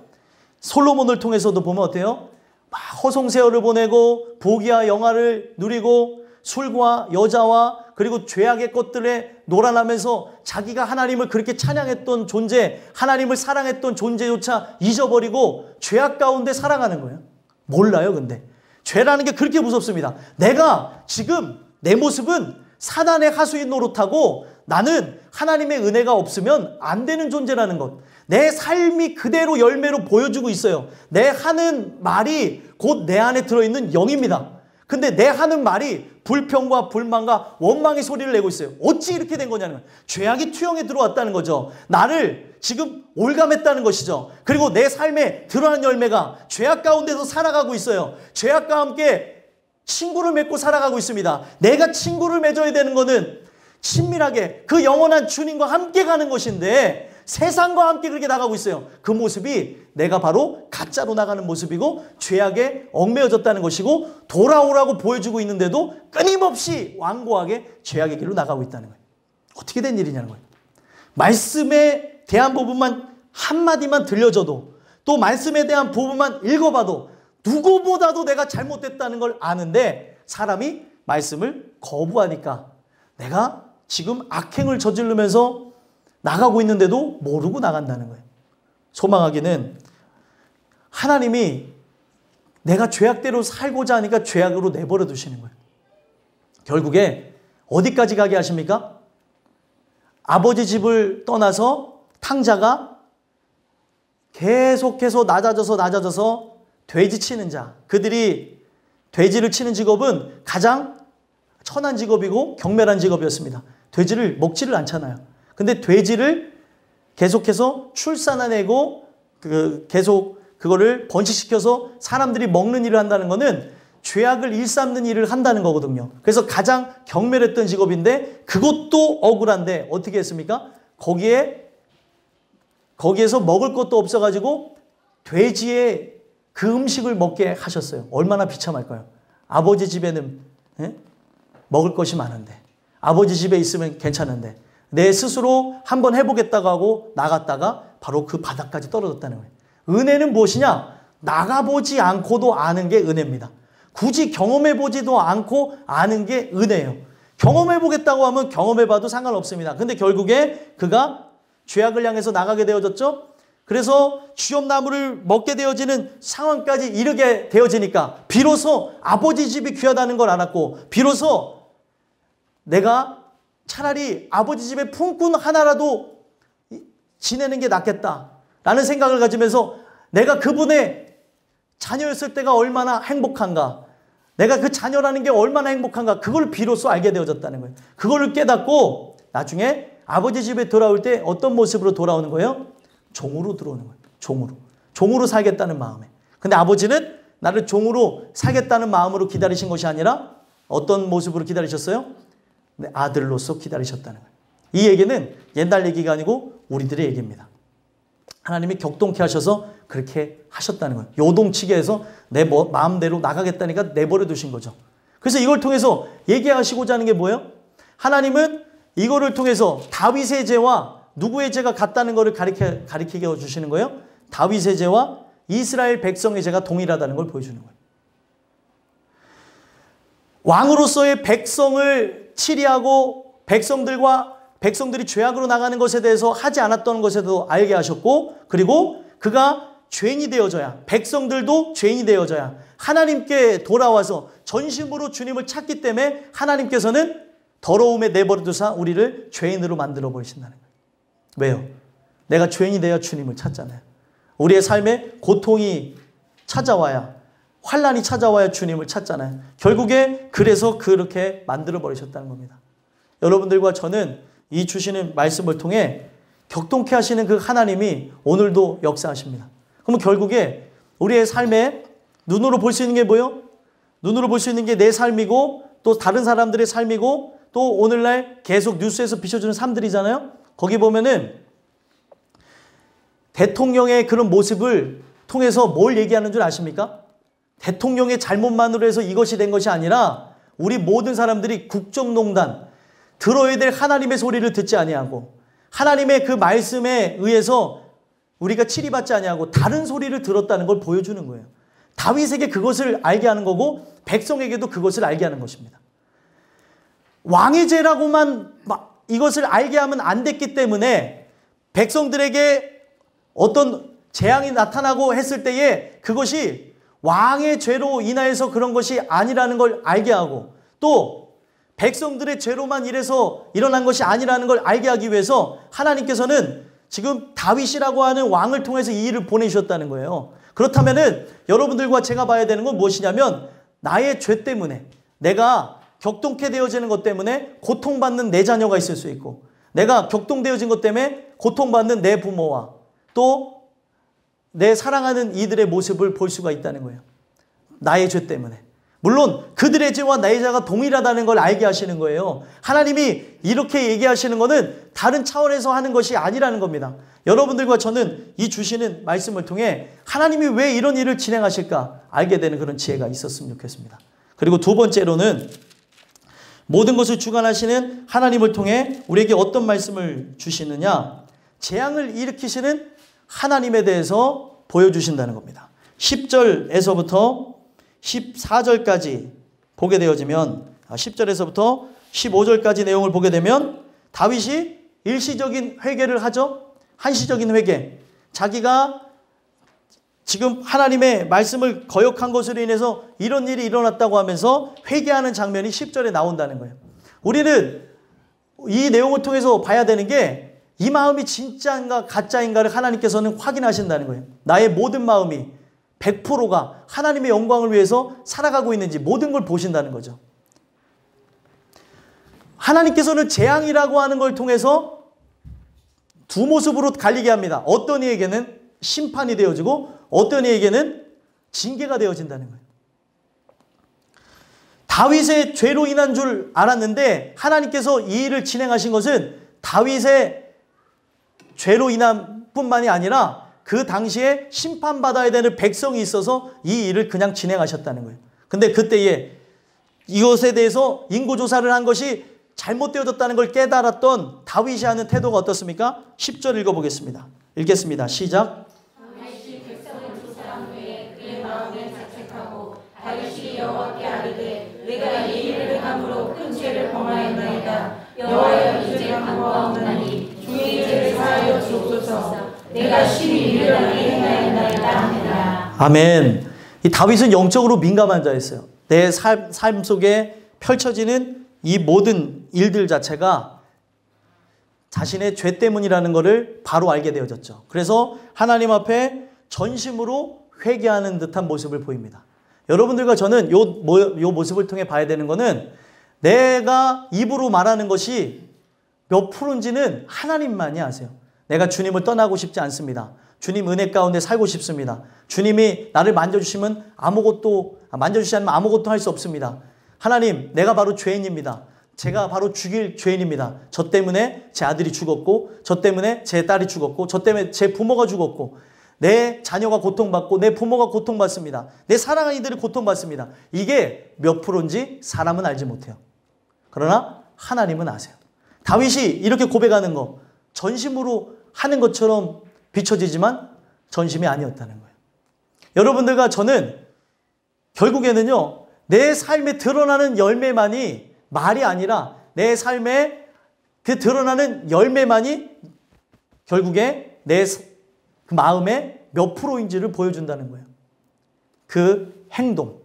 솔로몬을 통해서도 보면 어때요? 막 허송세월을 보내고 부귀와 영화를 누리고 술과 여자와 그리고 죄악의 것들에 놀아나면서 자기가 하나님을 그렇게 찬양했던 존재, 하나님을 사랑했던 존재조차 잊어버리고 죄악 가운데 살아가는 거예요. 몰라요, 근데. 죄라는 게 그렇게 무섭습니다. 내가 지금 내 모습은 사단의 하수인 노릇하고 나는 하나님의 은혜가 없으면 안 되는 존재라는 것. 내 삶이 그대로 열매로 보여주고 있어요. 내 하는 말이 곧 내 안에 들어있는 영입니다. 근데 내 하는 말이 불평과 불만과 원망의 소리를 내고 있어요. 어찌 이렇게 된 거냐는 거예요. 죄악이 투영에 들어왔다는 거죠. 나를 지금 올감했다는 것이죠. 그리고 내 삶에 드러난 열매가 죄악 가운데서 살아가고 있어요. 죄악과 함께 친구를 맺고 살아가고 있습니다. 내가 친구를 맺어야 되는 것은 친밀하게 그 영원한 주님과 함께 가는 것인데 세상과 함께 그렇게 나가고 있어요. 그 모습이 내가 바로 가짜로 나가는 모습이고 죄악에 얽매여졌다는 것이고 돌아오라고 보여주고 있는데도 끊임없이 완고하게 죄악의 길로 나가고 있다는 거예요. 어떻게 된 일이냐는 거예요. 말씀에 대한 부분만 한마디만 들려줘도 또 말씀에 대한 부분만 읽어봐도 누구보다도 내가 잘못됐다는 걸 아는데 사람이 말씀을 거부하니까 내가 지금 악행을 저지르면서 나가고 있는데도 모르고 나간다는 거예요. 소망하기는 하나님이 내가 죄악대로 살고자 하니까 죄악으로 내버려 두시는 거예요. 결국에 어디까지 가게 하십니까? 아버지 집을 떠나서 탕자가 계속해서 낮아져서 돼지 치는 자. 그들이 돼지를 치는 직업은 가장 천한 직업이고 경멸한 직업이었습니다. 돼지를 먹지를 않잖아요. 근데 돼지를 계속해서 출산해내고 계속 그거를 번식시켜서 사람들이 먹는 일을 한다는 것은 죄악을 일삼는 일을 한다는 거거든요. 그래서 가장 경멸했던 직업인데 그것도 억울한데 어떻게 했습니까? 거기에서 먹을 것도 없어가지고 돼지의 그 음식을 먹게 하셨어요. 얼마나 비참할까요? 아버지 집에는 먹을 것이 많은데 아버지 집에 있으면 괜찮은데 내 스스로 한번 해보겠다고 하고 나갔다가 바로 그 바닥까지 떨어졌다는 거예요. 은혜는 무엇이냐? 나가보지 않고도 아는 게 은혜입니다. 굳이 경험해보지도 않고 아는 게 은혜예요. 경험해보겠다고 하면 경험해봐도 상관없습니다. 근데 결국에 그가 죄악을 향해서 나가게 되어졌죠. 그래서 주염나무를 먹게 되어지는 상황까지 이르게 되어지니까 비로소 아버지 집이 귀하다는 걸 알았고 비로소 내가 차라리 아버지 집에 품꾼 하나라도 지내는 게 낫겠다라는 생각을 가지면서 내가 그분의 자녀였을 때가 얼마나 행복한가, 내가 그 자녀라는 게 얼마나 행복한가, 그걸 비로소 알게 되어졌다는 거예요. 그걸 깨닫고 나중에 아버지 집에 돌아올 때 어떤 모습으로 돌아오는 거예요? 종으로 들어오는 거예요. 종으로 살겠다는 마음에. 근데 아버지는 나를 종으로 살겠다는 마음으로 기다리신 것이 아니라 어떤 모습으로 기다리셨어요? 아들로서 기다리셨다는 거예요. 이 얘기는 옛날 얘기가 아니고 우리들의 얘기입니다. 하나님이 격동케 하셔서 그렇게 하셨다는 거예요. 요동치게 해서 내 마음대로 나가겠다니까 내버려 두신 거죠. 그래서 이걸 통해서 얘기하시고자 하는 게 뭐예요? 하나님은 이거를 통해서 다윗의 죄와 누구의 죄가 같다는 것을 가리키게 주시는 거예요. 다윗의 죄와 이스라엘 백성의 죄가 동일하다는 걸 보여주는 거예요. 왕으로서의 백성을 치리하고 백성들이 죄악으로 나가는 것에 대해서 하지 않았던 것에도 알게 하셨고, 그리고 그가 죄인이 되어져야, 백성들도 죄인이 되어져야 하나님께 돌아와서 전심으로 주님을 찾기 때문에 하나님께서는 더러움에 내버려 두사 우리를 죄인으로 만들어 버리신다는 거예요. 왜요? 내가 죄인이 되어 주님을 찾잖아요. 우리의 삶에 고통이 찾아와야, 환난이 찾아와야 주님을 찾잖아요. 결국에 그래서 그렇게 만들어 버리셨다는 겁니다. 여러분들과 저는 이 주시는 말씀을 통해 격동케 하시는 그 하나님이 오늘도 역사하십니다. 그러면 결국에 우리의 삶에 눈으로 볼 수 있는 게 뭐예요? 눈으로 볼 수 있는 게 내 삶이고 또 다른 사람들의 삶이고 또 오늘날 계속 뉴스에서 비춰주는 삶들이잖아요. 거기 보면은 대통령의 그런 모습을 통해서 뭘 얘기하는 줄 아십니까? 대통령의 잘못만으로 해서 이것이 된 것이 아니라 우리 모든 사람들이 국정농단, 들어야 될 하나님의 소리를 듣지 아니하고 하나님의 그 말씀에 의해서 우리가 치리받지 아니하고 다른 소리를 들었다는 걸 보여주는 거예요. 다윗에게 그것을 알게 하는 거고 백성에게도 그것을 알게 하는 것입니다. 왕의 죄라고만 이것을 알게 하면 안 됐기 때문에 백성들에게 어떤 재앙이 나타나고 했을 때에 그것이 왕의 죄로 인하여서 그런 것이 아니라는 걸 알게 하고 또 백성들의 죄로만 인해서 일어난 것이 아니라는 걸 알게 하기 위해서 하나님께서는 지금 다윗이라고 하는 왕을 통해서 이 일을 보내주셨다는 거예요. 그렇다면은 여러분들과 제가 봐야 되는 건 무엇이냐면 나의 죄 때문에 내가 격동케 되어지는 것 때문에 고통받는 내 자녀가 있을 수 있고 내가 격동되어진 것 때문에 고통받는 내 부모와 또 내 사랑하는 이들의 모습을 볼 수가 있다는 거예요. 나의 죄 때문에. 물론 그들의 죄와 나의 죄가 동일하다는 걸 알게 하시는 거예요. 하나님이 이렇게 얘기하시는 것은 다른 차원에서 하는 것이 아니라는 겁니다. 여러분들과 저는 이 주시는 말씀을 통해 하나님이 왜 이런 일을 진행하실까 알게 되는 그런 지혜가 있었으면 좋겠습니다. 그리고 두 번째로는 모든 것을 주관하시는 하나님을 통해 우리에게 어떤 말씀을 주시느냐, 재앙을 일으키시는 하나님에 대해서 보여주신다는 겁니다. 10절에서부터 14절까지 보게 되어지면 10절에서부터 15절까지 내용을 보게 되면 다윗이 일시적인 회개를 하죠. 한시적인 회개. 자기가 지금 하나님의 말씀을 거역한 것으로 인해서 이런 일이 일어났다고 하면서 회개하는 장면이 10절에 나온다는 거예요. 우리는 이 내용을 통해서 봐야 되는 게 이 마음이 진짜인가 가짜인가를 하나님께서는 확인하신다는 거예요. 나의 모든 마음이 100%가 하나님의 영광을 위해서 살아가고 있는지 모든 걸 보신다는 거죠. 하나님께서는 재앙이라고 하는 걸 통해서 두 모습으로 갈리게 합니다. 어떤 이에게는 심판이 되어지고 어떤 이에게는 징계가 되어진다는 거예요. 다윗의 죄로 인한 줄 알았는데 하나님께서 이 일을 진행하신 것은 다윗의 죄로 인한 뿐만이 아니라 그 당시에 심판받아야 되는 백성이 있어서 이 일을 그냥 진행하셨다는 거예요. 근데 그때에 이것에 대해서 인고조사를 한 것이 잘못되어졌다는 걸 깨달았던 다윗이 하는 태도가 어떻습니까? 10절 읽어보겠습니다. 읽겠습니다. 시작. 다윗이 백성을 조사한 후에 그의 마음에 자책하고 다윗이 여호와께 아뢰되 내가 이 일을 행함으로 큰 죄를 범하였나이다. 여호와여 이제 간구하오나니 주의 죄를 사하여 주옵소서. 내가 심히 유별하게 행하였나이다. 아멘. 이 다윗은 영적으로 민감한 자였어요. 내 삶 속에 펼쳐지는 이 모든 일들 자체가 자신의 죄 때문이라는 것을 바로 알게 되어졌죠. 그래서 하나님 앞에 전심으로 회개하는 듯한 모습을 보입니다. 여러분들과 저는 요 모습을 통해 봐야 되는 것은 내가 입으로 말하는 것이 몇 프로인지는 하나님만이 아세요. 내가 주님을 떠나고 싶지 않습니다. 주님 은혜 가운데 살고 싶습니다. 주님이 나를 만져주시면 만져주시지 않으면 아무것도 할 수 없습니다. 하나님, 내가 바로 죄인입니다. 제가 바로 죽일 죄인입니다. 저 때문에 제 아들이 죽었고, 저 때문에 제 딸이 죽었고, 저 때문에 제 부모가 죽었고, 내 자녀가 고통받고, 내 부모가 고통받습니다. 내 사랑하는 이들이 고통받습니다. 이게 몇 프로인지 사람은 알지 못해요. 그러나 하나님은 아세요. 다윗이 이렇게 고백하는 거 전심으로 하는 것처럼 비춰지지만 전심이 아니었다는 거예요. 여러분들과 저는 결국에는요, 내 삶에 드러나는 열매만이 말이 아니라 내 삶에 그 드러나는 열매만이 결국에 내 마음의 몇 프로인지를 보여준다는 거예요. 그 행동.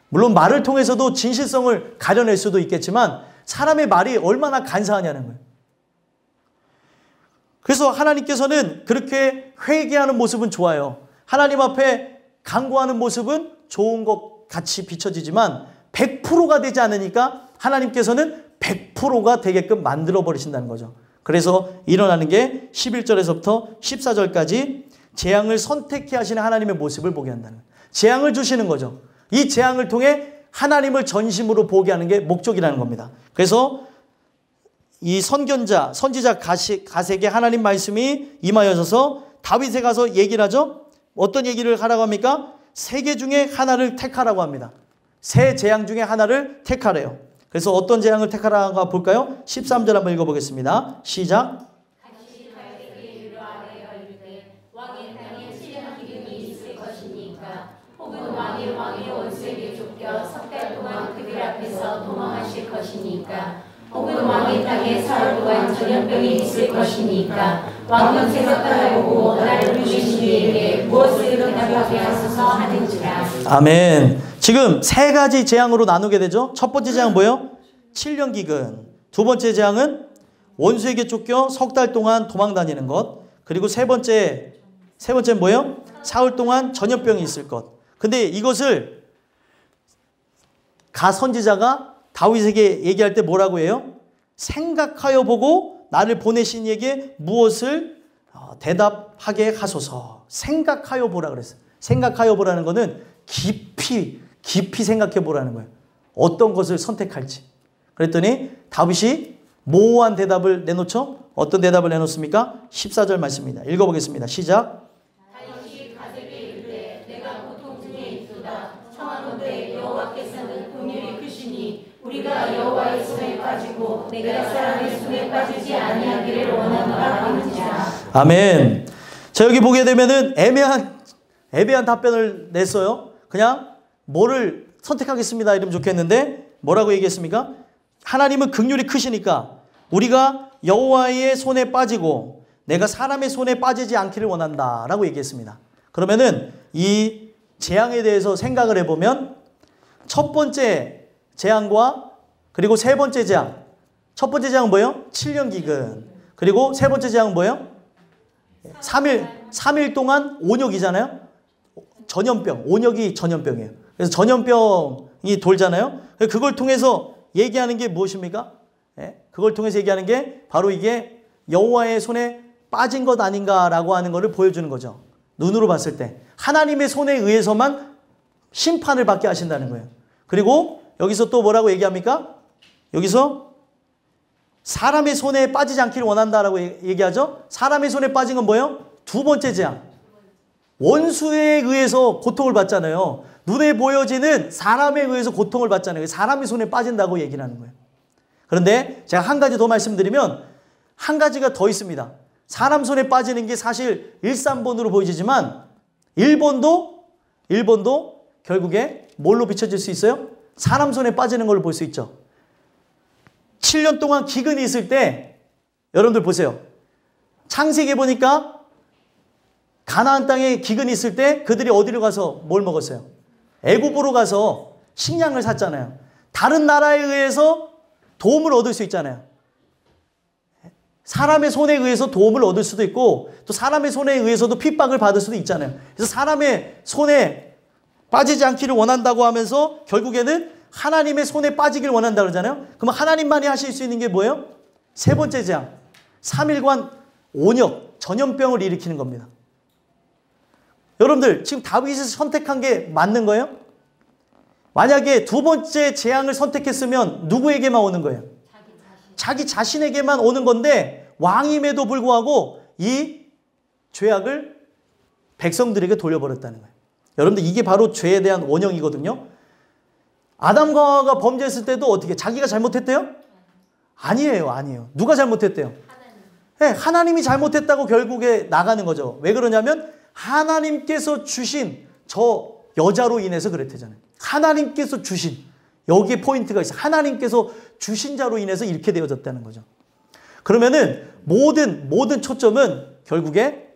물론 말을 통해서도 진실성을 가려낼 수도 있겠지만 사람의 말이 얼마나 간사하냐는 거예요. 그래서 하나님께서는 그렇게 회개하는 모습은 좋아요. 하나님 앞에 간구하는 모습은 좋은 것 같이 비춰지지만 100%가 되지 않으니까 하나님께서는 100%가 되게끔 만들어 버리신다는 거죠. 그래서 일어나는 게 11절에서부터 14절까지 재앙을 선택해 하시는 하나님의 모습을 보게 한다는 거예요. 재앙을 주시는 거죠. 이 재앙을 통해 하나님을 전심으로 보게 하는 게 목적이라는 겁니다. 그래서 이 선지자 가세에게 하나님 말씀이 임하여져서 다윗에 가서 얘기를 하죠. 어떤 얘기를 하라고 합니까? 세 개 중에 하나를 택하라고 합니다. 세 재앙 중에 하나를 택하래요. 그래서 어떤 재앙을 택하라고 볼까요? 13절 한번 읽어보겠습니다. 시작. 다시 다윗에게 이르하여 이르되 왕의 땅에 치는 기름이 있을 것이니까 혹은 왕의 원수에게 쫓겨 석 달 동안 그들 앞에서 도망하실 것이니까 혹은 왕의 땅에 사흘 동안 전염병이 있을 것이니까 왕은 생각하여 보고 나를 부르신 이에게 무엇을 대답하게 하소서 하는지라. 아멘. 지금 세 가지 재앙으로 나누게 되죠. 첫 번째 재앙은 뭐예요? 7년 기근. 두 번째 재앙은 원수에게 쫓겨 석 달 동안 도망 다니는 것. 그리고 세 번째는 뭐예요? 사흘 동안 전염병이 있을 것. 근데 이것을 가 선지자가 다윗에게 얘기할 때 뭐라고 해요? 생각하여 보고 나를 보내신 이에게 무엇을 대답하게 하소서. 생각하여 보라 그랬어요. 생각하여 보라는 거는 깊이 생각해 보라는 거예요. 어떤 것을 선택할지. 그랬더니 다윗이 모호한 대답을 내놓죠. 어떤 대답을 내놓습니까? 14절 말씀입니다. 읽어보겠습니다. 시작. 다윗이 가족에 이르되 내가 고통 중에 있도다. 청하건대 여호와께서는 긍휼이 크시니 우리가 여호와의 손에 빠지고 내가 사람의 손에 빠지지 아니하기를 원하노라 하는지라. 아멘. 자, 여기 보게 되면은 애매한 답변을 냈어요. 그냥 뭐를 선택하겠습니다 이러면 좋겠는데 뭐라고 얘기했습니까? 하나님은 긍휼이 크시니까 우리가 여호와의 손에 빠지고 내가 사람의 손에 빠지지 않기를 원한다 라고 얘기했습니다. 그러면은 이 재앙에 대해서 생각을 해보면 첫 번째 재앙과 그리고 세 번째 재앙. 첫 번째 재앙은 뭐예요? 7년 기근. 그리고 세 번째 재앙은 뭐예요? 3일 동안 온역이잖아요. 전염병. 온역이 전염병이에요. 그래서 전염병이 돌잖아요. 그걸 통해서 얘기하는 게 무엇입니까? 그걸 통해서 얘기하는 게 바로 이게 여호와의 손에 빠진 것 아닌가라고 하는 것을 보여주는 거죠. 눈으로 봤을 때. 하나님의 손에 의해서만 심판을 받게 하신다는 거예요. 그리고 여기서 또 뭐라고 얘기합니까? 여기서 사람의 손에 빠지지 않기를 원한다라고 얘기하죠. 사람의 손에 빠진 건 뭐예요? 두 번째 재앙. 원수에 의해서 고통을 받잖아요. 눈에 보여지는 사람에 의해서 고통을 받잖아요. 사람의 손에 빠진다고 얘기를 하는 거예요. 그런데 제가 한 가지 더 말씀드리면 한 가지가 더 있습니다. 사람 손에 빠지는 게 사실 1~3번으로 보이지만 1번도 결국에 뭘로 비춰질 수 있어요? 사람 손에 빠지는 걸로 볼 수 있죠. 7년 동안 기근이 있을 때 여러분들 보세요. 창세기에 보니까 가나안 땅에 기근이 있을 때 그들이 어디로 가서 뭘 먹었어요? 애굽으로 가서 식량을 샀잖아요. 다른 나라에 의해서 도움을 얻을 수 있잖아요. 사람의 손에 의해서 도움을 얻을 수도 있고 또 사람의 손에 의해서도 핍박을 받을 수도 있잖아요. 그래서 사람의 손에 빠지지 않기를 원한다고 하면서 결국에는 하나님의 손에 빠지기를 원한다 그러잖아요. 그럼 하나님만이 하실 수 있는 게 뭐예요? 세 번째 재앙. 3일간 온역, 전염병을 일으키는 겁니다. 여러분들 지금 다윗이 선택한 게 맞는 거예요? 만약에 두 번째 재앙을 선택했으면 누구에게만 오는 거예요? 자기 자신에게만 오는 건데 왕임에도 불구하고 이 죄악을 백성들에게 돌려버렸다는 거예요. 여러분들 이게 바로 죄에 대한 원형이거든요. 아담과 하와가 범죄했을 때도 어떻게 자기가 잘못했대요? 아니에요. 누가 잘못했대요? 네, 하나님이 잘못했다고 결국에 나가는 거죠. 왜 그러냐면 하나님께서 주신 저 여자로 인해서 그랬대잖아요. 하나님께서 주신, 여기에 포인트가 있어요. 하나님께서 주신 자로 인해서 이렇게 되어졌다는 거죠. 그러면은 모든 초점은 결국에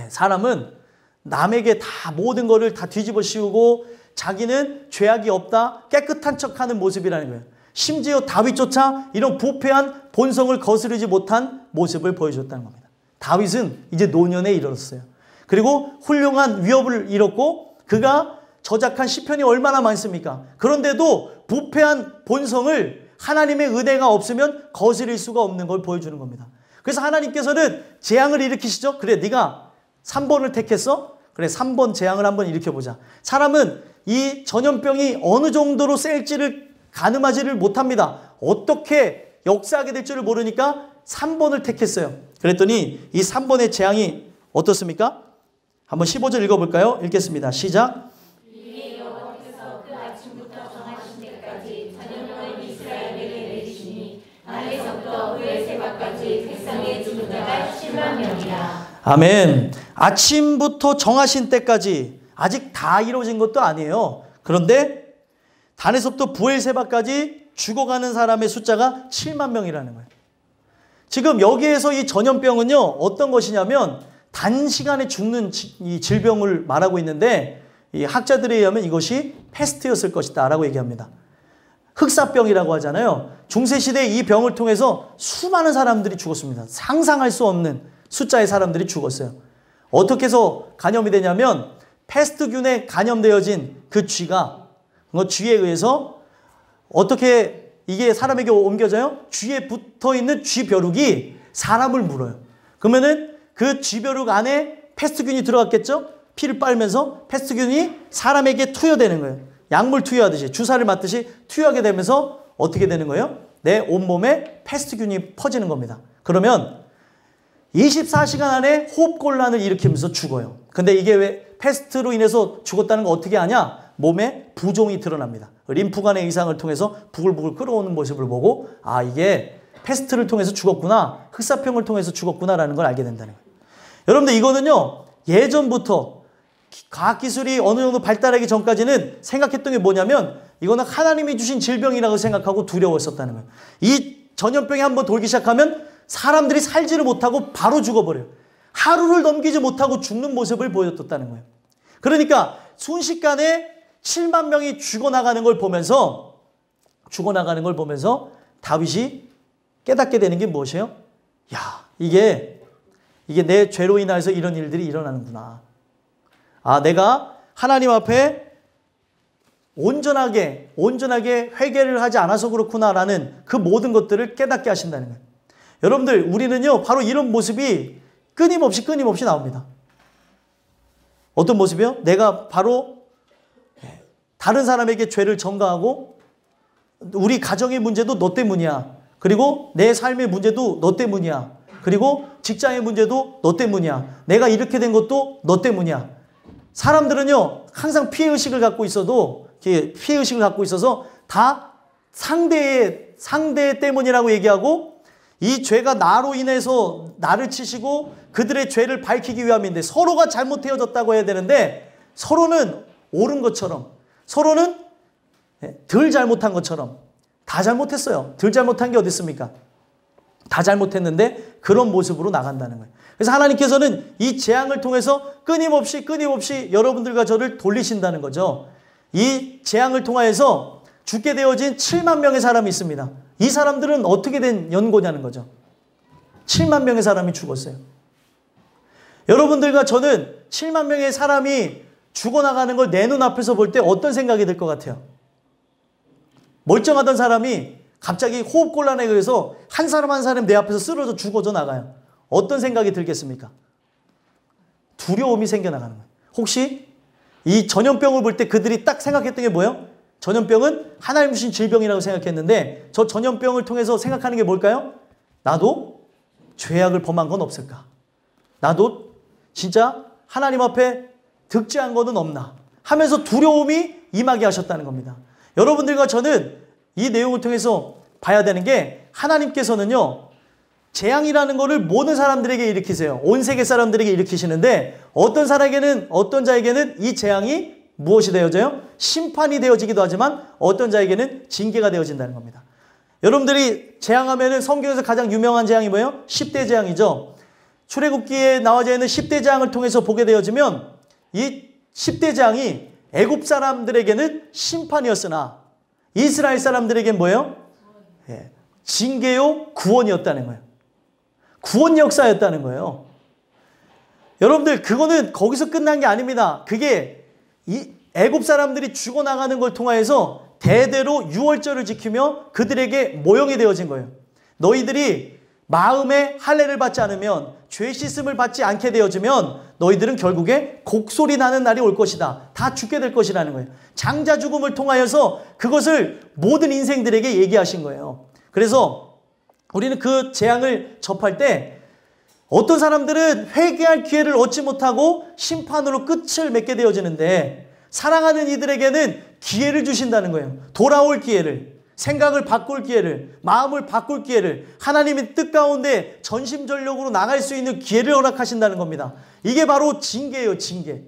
사람은 남에게 다 모든 거를 다 뒤집어 씌우고 자기는 죄악이 없다, 깨끗한 척하는 모습이라는 거예요. 심지어 다윗조차 이런 부패한 본성을 거스르지 못한 모습을 보여줬다는 겁니다. 다윗은 이제 노년에 이르렀어요. 그리고 훌륭한 위협을 잃었고 그가 저작한 시편이 얼마나 많습니까? 그런데도 부패한 본성을 하나님의 은혜가 없으면 거스릴 수가 없는 걸 보여주는 겁니다. 그래서 하나님께서는 재앙을 일으키시죠. 그래, 네가 3번을 택했어? 그래, 3번 재앙을 한번 일으켜보자. 사람은 이 전염병이 어느 정도로 셀지를 가늠하지를 못합니다. 어떻게 역사하게 될 줄을 모르니까 3번을 택했어요. 그랬더니 이 3번의 재앙이 어떻습니까? 한번 15절 읽어볼까요? 읽겠습니다. 시작. 이에 여호와께서 그 아침부터 정하신 때까지 전염병을 이스라엘에게 내리시니 안에서부터 그의 새벽까지 백성의 죽은 자가 7만 명이라. 아멘. 아침부터 정하신 때까지 아직 다 이루어진 것도 아니에요. 그런데 단에서부터 부엘세바까지 죽어가는 사람의 숫자가 7만 명이라는 거예요. 지금 여기에서 이 전염병은요, 어떤 것이냐면 단시간에 죽는 이 질병을 말하고 있는데, 이 학자들에 의하면 이것이 패스트였을 것이다 라고 얘기합니다. 흑사병이라고 하잖아요. 중세시대에 이 병을 통해서 수많은 사람들이 죽었습니다. 상상할 수 없는 숫자의 사람들이 죽었어요. 어떻게 해서 감염이 되냐면 패스트균에 감염되어진 그 쥐가, 그 쥐에 의해서 어떻게 이게 사람에게 옮겨져요? 쥐에 붙어있는 쥐벼룩이 사람을 물어요. 그러면은 그 쥐벼룩 안에 패스트균이 들어갔겠죠? 피를 빨면서 패스트균이 사람에게 투여되는 거예요. 약물 투여하듯이, 주사를 맞듯이 투여하게 되면서 어떻게 되는 거예요? 내 온몸에 패스트균이 퍼지는 겁니다. 그러면 24시간 안에 호흡곤란을 일으키면서 죽어요. 근데 이게 왜 패스트로 인해서 죽었다는 거 어떻게 아냐? 몸에 부종이 드러납니다. 림프관의 이상을 통해서 부글부글 끓어오는 모습을 보고, 아, 이게 패스트를 통해서 죽었구나, 흑사병을 통해서 죽었구나라는 걸 알게 된다는 거예요. 여러분들, 이거는요, 예전부터 과학기술이 어느 정도 발달하기 전까지는 생각했던 게 뭐냐면, 이거는 하나님이 주신 질병이라고 생각하고 두려웠었다는 거예요. 이 전염병이 한번 돌기 시작하면 사람들이 살지를 못하고 바로 죽어버려요. 하루를 넘기지 못하고 죽는 모습을 보여줬다는 거예요. 그러니까 순식간에 7만 명이 죽어나가는 걸 보면서 다윗이 깨닫게 되는 게 무엇이에요? 야, 이게 내 죄로 인해서 이런 일들이 일어나는구나. 아, 내가 하나님 앞에 온전하게 회개를 하지 않아서 그렇구나라는 그 모든 것들을 깨닫게 하신다는 거예요. 여러분들, 우리는요, 바로 이런 모습이 끊임없이 나옵니다. 어떤 모습이요? 내가 바로 다른 사람에게 죄를 전가하고, 우리 가정의 문제도 너 때문이야. 그리고 내 삶의 문제도 너 때문이야. 그리고 직장의 문제도 너 때문이야. 내가 이렇게 된 것도 너 때문이야. 사람들은요, 항상 피해의식을 갖고 있어서 다 상대 때문이라고 얘기하고, 이 죄가 나로 인해서 나를 치시고 그들의 죄를 밝히기 위함인데, 서로가 잘못되어졌다고 해야 되는데, 서로는 옳은 것처럼, 서로는 덜 잘못한 것처럼 다 잘못했어요. 덜 잘못한 게 어디 있습니까? 다 잘못했는데 그런 모습으로 나간다는 거예요. 그래서 하나님께서는 이 재앙을 통해서 끊임없이 여러분들과 저를 돌리신다는 거죠. 이 재앙을 통하여서 죽게 되어진 7만 명의 사람이 있습니다. 이 사람들은 어떻게 된 연고냐는 거죠. 7만 명의 사람이 죽었어요. 여러분들과 저는 7만 명의 사람이 죽어나가는 걸 내 눈앞에서 볼 때 어떤 생각이 들 것 같아요? 멀쩡하던 사람이 갑자기 호흡곤란에 의해서 한 사람 한 사람 내 앞에서 쓰러져 죽어져 나가요. 어떤 생각이 들겠습니까? 두려움이 생겨나가는 거예요. 혹시 이 전염병을 볼 때 그들이 딱 생각했던 게 뭐예요? 전염병은 하나님 주신 질병이라고 생각했는데, 저 전염병을 통해서 생각하는 게 뭘까요? 나도 죄악을 범한 건 없을까? 나도 진짜 하나님 앞에 득죄한 것은 없나? 하면서 두려움이 임하게 하셨다는 겁니다. 여러분들과 저는 이 내용을 통해서 봐야 되는 게, 하나님께서는요, 재앙이라는 것을 모든 사람들에게 일으키세요. 온 세계 사람들에게 일으키시는데, 어떤 자에게는 이 재앙이 무엇이 되어져요? 심판이 되어지기도 하지만, 어떤 자에게는 징계가 되어진다는 겁니다. 여러분들이 재앙하면은 성경에서 가장 유명한 재앙이 뭐예요? 10대 재앙이죠. 출애굽기에 나와져 있는 10대 재앙을 통해서 보게 되어지면, 이 10대 재앙이 애굽 사람들에게는 심판이었으나 이스라엘 사람들에게는 뭐예요? 징계요 구원이었다는 거예요. 구원 역사였다는 거예요. 여러분들, 그거는 거기서 끝난 게 아닙니다. 그게 이 애굽 사람들이 죽어나가는 걸 통하여서 대대로 유월절을 지키며 그들에게 모형이 되어진 거예요. 너희들이 마음에 할례를 받지 않으면, 죄 씻음을 받지 않게 되어지면 너희들은 결국에 곡소리 나는 날이 올 것이다. 다 죽게 될 것이라는 거예요. 장자 죽음을 통하여서 그것을 모든 인생들에게 얘기하신 거예요. 그래서 우리는 그 재앙을 접할 때, 어떤 사람들은 회개할 기회를 얻지 못하고 심판으로 끝을 맺게 되어지는데, 사랑하는 이들에게는 기회를 주신다는 거예요. 돌아올 기회를, 생각을 바꿀 기회를, 마음을 바꿀 기회를, 하나님의 뜻 가운데 전심전력으로 나갈 수 있는 기회를 허락하신다는 겁니다. 이게 바로 징계예요, 징계.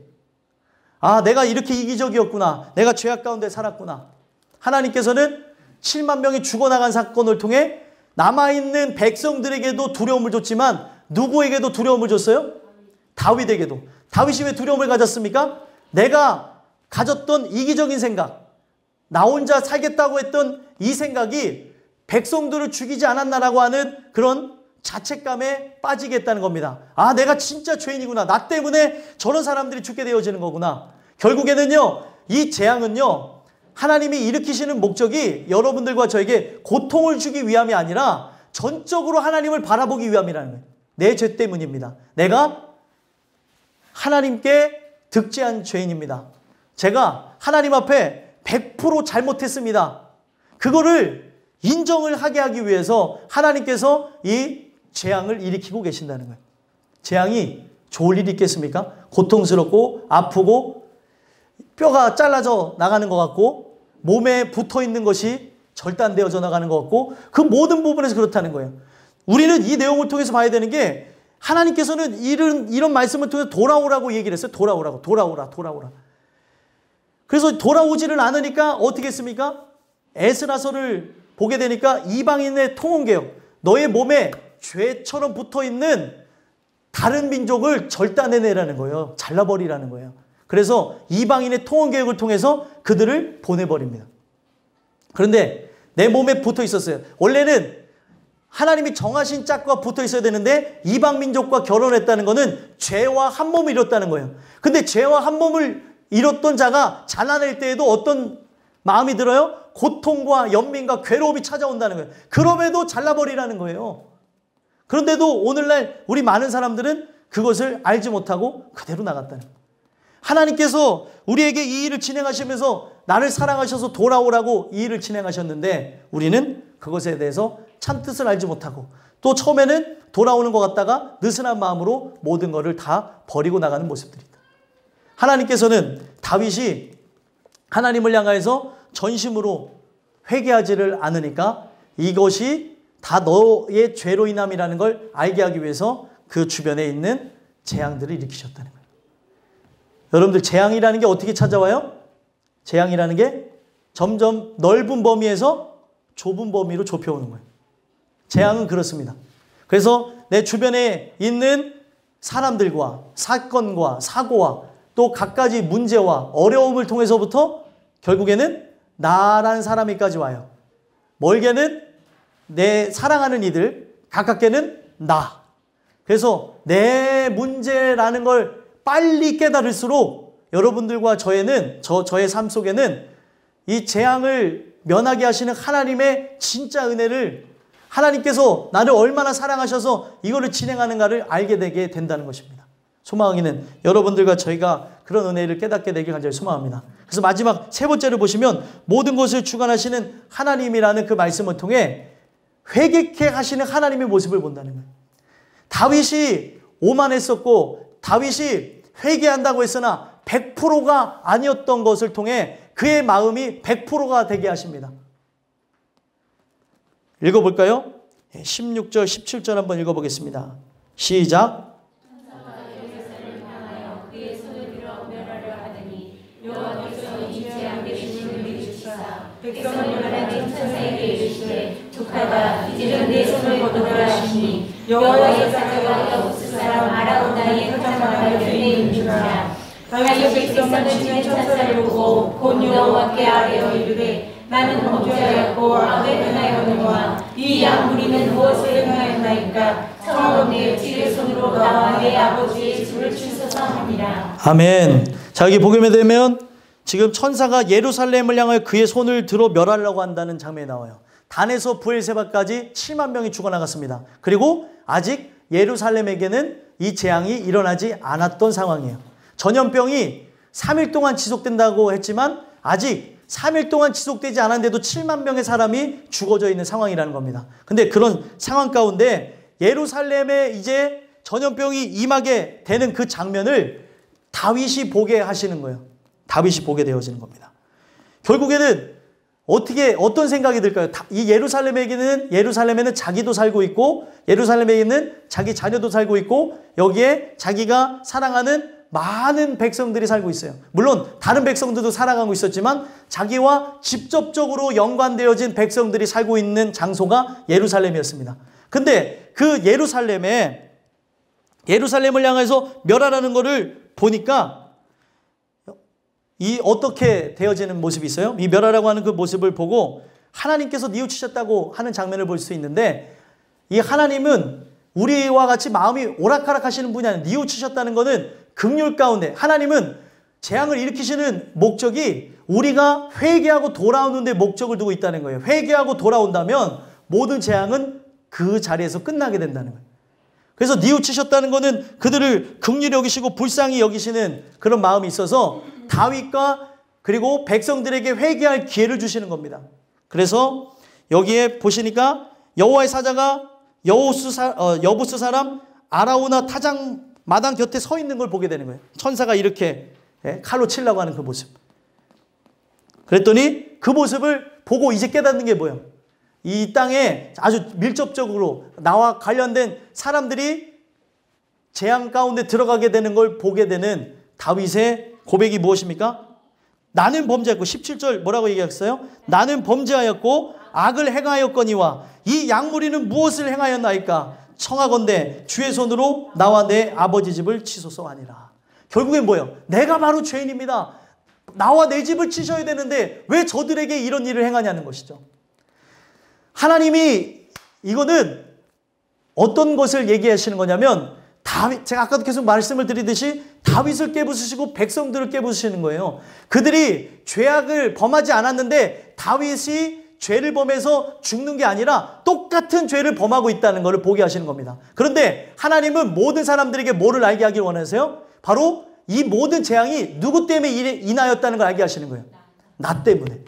아, 내가 이렇게 이기적이었구나. 내가 죄악 가운데 살았구나. 하나님께서는 7만 명이 죽어나간 사건을 통해 남아있는 백성들에게도 두려움을 줬지만 누구에게도 두려움을 줬어요? 다윗에게도. 다윗이 왜 두려움을 가졌습니까? 내가 가졌던 이기적인 생각, 나 혼자 살겠다고 했던 이 생각이 백성들을 죽이지 않았나라고 하는 그런 자책감에 빠지겠다는 겁니다. 아, 내가 진짜 죄인이구나. 나 때문에 저런 사람들이 죽게 되어지는 거구나. 결국에는요, 이 재앙은요, 하나님이 일으키시는 목적이 여러분들과 저에게 고통을 주기 위함이 아니라 전적으로 하나님을 바라보기 위함이라는 거예요. 내 죄 때문입니다. 내가 하나님께 득죄한 죄인입니다. 제가 하나님 앞에 100% 잘못했습니다. 그거를 인정을 하게 하기 위해서 하나님께서 이 재앙을 일으키고 계신다는 거예요. 재앙이 좋을 일이 있겠습니까? 고통스럽고 아프고 뼈가 잘라져 나가는 것 같고 몸에 붙어있는 것이 절단되어져 나가는 것 같고 그 모든 부분에서 그렇다는 거예요. 우리는 이 내용을 통해서 봐야 되는 게 하나님께서는 이런 말씀을 통해서 돌아오라고 얘기를 했어요. 돌아오라. 그래서 돌아오지를 않으니까 어떻게 했습니까? 에스라서를 보게 되니까 이방인의 통혼개혁, 너의 몸에 죄처럼 붙어있는 다른 민족을 절단해내라는 거예요. 잘라버리라는 거예요. 그래서 이방인의 통혼개혁을 통해서 그들을 보내버립니다. 그런데 내 몸에 붙어 있었어요. 원래는 하나님이 정하신 짝과 붙어 있어야 되는데 이방 민족과 결혼했다는 것은 죄와 한 몸을 이뤘다는 거예요. 근데 죄와 한 몸을 이뤘던 자가 자라날 때에도 어떤 마음이 들어요? 고통과 연민과 괴로움이 찾아온다는 거예요. 그럼에도 잘라버리라는 거예요. 그런데도 오늘날 우리 많은 사람들은 그것을 알지 못하고 그대로 나갔다는 거예요. 하나님께서 우리에게 이 일을 진행하시면서 나를 사랑하셔서 돌아오라고 이 일을 진행하셨는데 우리는 그것에 대해서 참뜻을 알지 못하고 또 처음에는 돌아오는 것 같다가 느슨한 마음으로 모든 것을 다 버리고 나가는 모습들이다. 하나님께서는 다윗이 하나님을 향하여서 전심으로 회개하지를 않으니까 이것이 다 너의 죄로 인함이라는 걸 알게 하기 위해서 그 주변에 있는 재앙들을 일으키셨다는 거예요. 여러분들 재앙이라는 게 어떻게 찾아와요? 재앙이라는 게 점점 넓은 범위에서 좁은 범위로 좁혀오는 거예요. 재앙은 그렇습니다. 그래서 내 주변에 있는 사람들과 사건과 사고와 또 갖가지 문제와 어려움을 통해서부터 결국에는 나라는 사람이까지 와요. 멀게는 내 사랑하는 이들, 가깝게는 나. 그래서 내 문제라는 걸 빨리 깨달을수록 여러분들과 저의 삶 속에는 이 재앙을 면하게 하시는 하나님의 진짜 은혜를 하나님께서 나를 얼마나 사랑하셔서 이거를 진행하는가를 알게 되게 된다는 것입니다. 소망하기는 여러분들과 저희가 그런 은혜를 깨닫게 되길 간절히 소망합니다. 그래서 마지막 세 번째를 보시면 모든 것을 주관하시는 하나님이라는 그 말씀을 통해 회개케 하시는 하나님의 모습을 본다는 거예요. 다윗이 오만했었고 다윗이 회개한다고 했으나 100%가 아니었던 것을 통해 그의 마음이 100%가 되게 하십니다. 읽어볼까요? 16절 17절 한번 읽어보겠습니다. 시작. 백성을 멸하는 천사에게 이르시되 조카가 이제는 내 손을 거두라 하시니 여호와의 사자가 없을 사람 아라우나의 허장마을 곁에 있는지라. 다윗이 백성을 치는 천사를 보고 곧 여호와께 아뢰어 이르되 나는 범죄하였고 아무 행하였노라. 이 양무리는 무엇을 행하였나이까. 청하건대 주의 손으로 나와 내 아버지의 집을 주소서 하니라. 아멘. 자, 여기 보게 되면 지금 천사가 예루살렘을 향하여 그의 손을 들어 멸하려고 한다는 장면이 나와요. 단에서 브엘세바까지 7만 명이 죽어나갔습니다. 그리고 아직 예루살렘에게는 이 재앙이 일어나지 않았던 상황이에요. 전염병이 3일 동안 지속된다고 했지만 아직 3일 동안 지속되지 않았는데도 7만 명의 사람이 죽어져 있는 상황이라는 겁니다. 근데 그런 상황 가운데 예루살렘에 이제 전염병이 임하게 되는 그 장면을 다윗이 보게 하시는 거예요. 다윗이 보게 되어지는 겁니다. 결국에는 어떤 생각이 들까요? 이 예루살렘에는 자기도 살고 있고 예루살렘에는 자기 자녀도 살고 있고 여기에 자기가 사랑하는 많은 백성들이 살고 있어요. 물론 다른 백성들도 살아가고 있었지만 자기와 직접적으로 연관되어진 백성들이 살고 있는 장소가 예루살렘이었습니다. 근데 그 예루살렘을 향해서 멸하라는 것을 보니까 이 어떻게 되어지는 모습이 있어요? 이 멸하라고 하는 그 모습을 보고 하나님께서 뉘우치셨다고 하는 장면을 볼 수 있는데, 이 하나님은 우리와 같이 마음이 오락가락하시는 분이 아니라 뉘우치셨다는 것은 긍휼 가운데, 하나님은 재앙을 일으키시는 목적이 우리가 회개하고 돌아오는 데 목적을 두고 있다는 거예요. 회개하고 돌아온다면 모든 재앙은 그 자리에서 끝나게 된다는 거예요. 그래서 뉘우치셨다는 것은 그들을 긍휼히 여기시고 불쌍히 여기시는 그런 마음이 있어서 다윗과 그리고 백성들에게 회개할 기회를 주시는 겁니다. 그래서 여기에 보시니까 여호와의 사자가 여부스 사람 아라우나 타작 마당 곁에 서 있는 걸 보게 되는 거예요. 천사가 이렇게 칼로 치려고 하는 그 모습. 그랬더니 그 모습을 보고 이제 깨닫는 게 뭐예요? 이 땅에 아주 밀접적으로 나와 관련된 사람들이 재앙 가운데 들어가게 되는 걸 보게 되는 다윗의 고백이 무엇입니까? 나는 범죄하였고, 17절 뭐라고 얘기했어요? 나는 범죄하였고 악을 행하였거니와 이 양무리는 무엇을 행하였나이까? 청하건대 주의 손으로 나와 내 아버지 집을 치소서 하니라. 결국엔 뭐예요? 내가 바로 죄인입니다. 나와 내 집을 치셔야 되는데 왜 저들에게 이런 일을 행하냐는 것이죠. 하나님이 이거는 어떤 것을 얘기하시는 거냐면, 다윗, 제가 아까도 계속 말씀을 드리듯이 다윗을 깨부수시고 백성들을 깨부수시는 거예요. 그들이 죄악을 범하지 않았는데 다윗이 죄를 범해서 죽는 게 아니라 똑같은 죄를 범하고 있다는 것을 보게 하시는 겁니다. 그런데 하나님은 모든 사람들에게 뭐를 알게 하길 원하세요? 바로 이 모든 재앙이 누구 때문에 인하였다는 걸 알게 하시는 거예요. 나 때문에.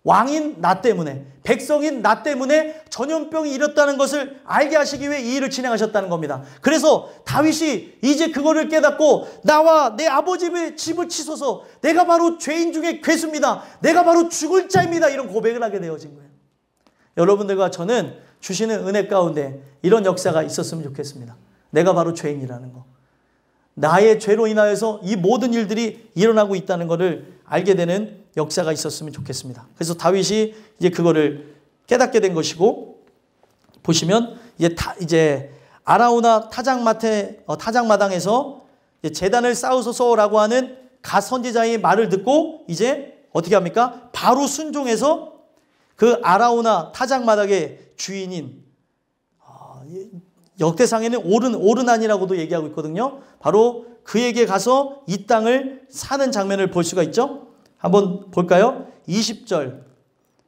왕인 나 때문에, 백성인 나 때문에 전염병이 일었다는 것을 알게 하시기 위해 이 일을 진행하셨다는 겁니다. 그래서 다윗이 이제 그거를 깨닫고 나와 내 아버지의 집을 치소서, 내가 바로 죄인 중에 괴수입니다, 내가 바로 죽을 자입니다, 이런 고백을 하게 되어진 거예요. 여러분들과 저는 주시는 은혜 가운데 이런 역사가 있었으면 좋겠습니다. 내가 바로 죄인이라는 거, 나의 죄로 인하여서 이 모든 일들이 일어나고 있다는 것을 알게 되는 역사가 있었으면 좋겠습니다. 그래서 다윗이 이제 그거를 깨닫게 된 것이고, 보시면 이제 아라우나 타작마당에서 제단을 쌓으소서라고 하는 갓 선지자의 말을 듣고 이제 어떻게 합니까? 바로 순종해서 그 아라우나 타작마당의 주인인, 역대상에는 오르난이라고도 얘기하고 있거든요. 바로 그에게 가서 이 땅을 사는 장면을 볼 수가 있죠. 한번 볼까요? 20절,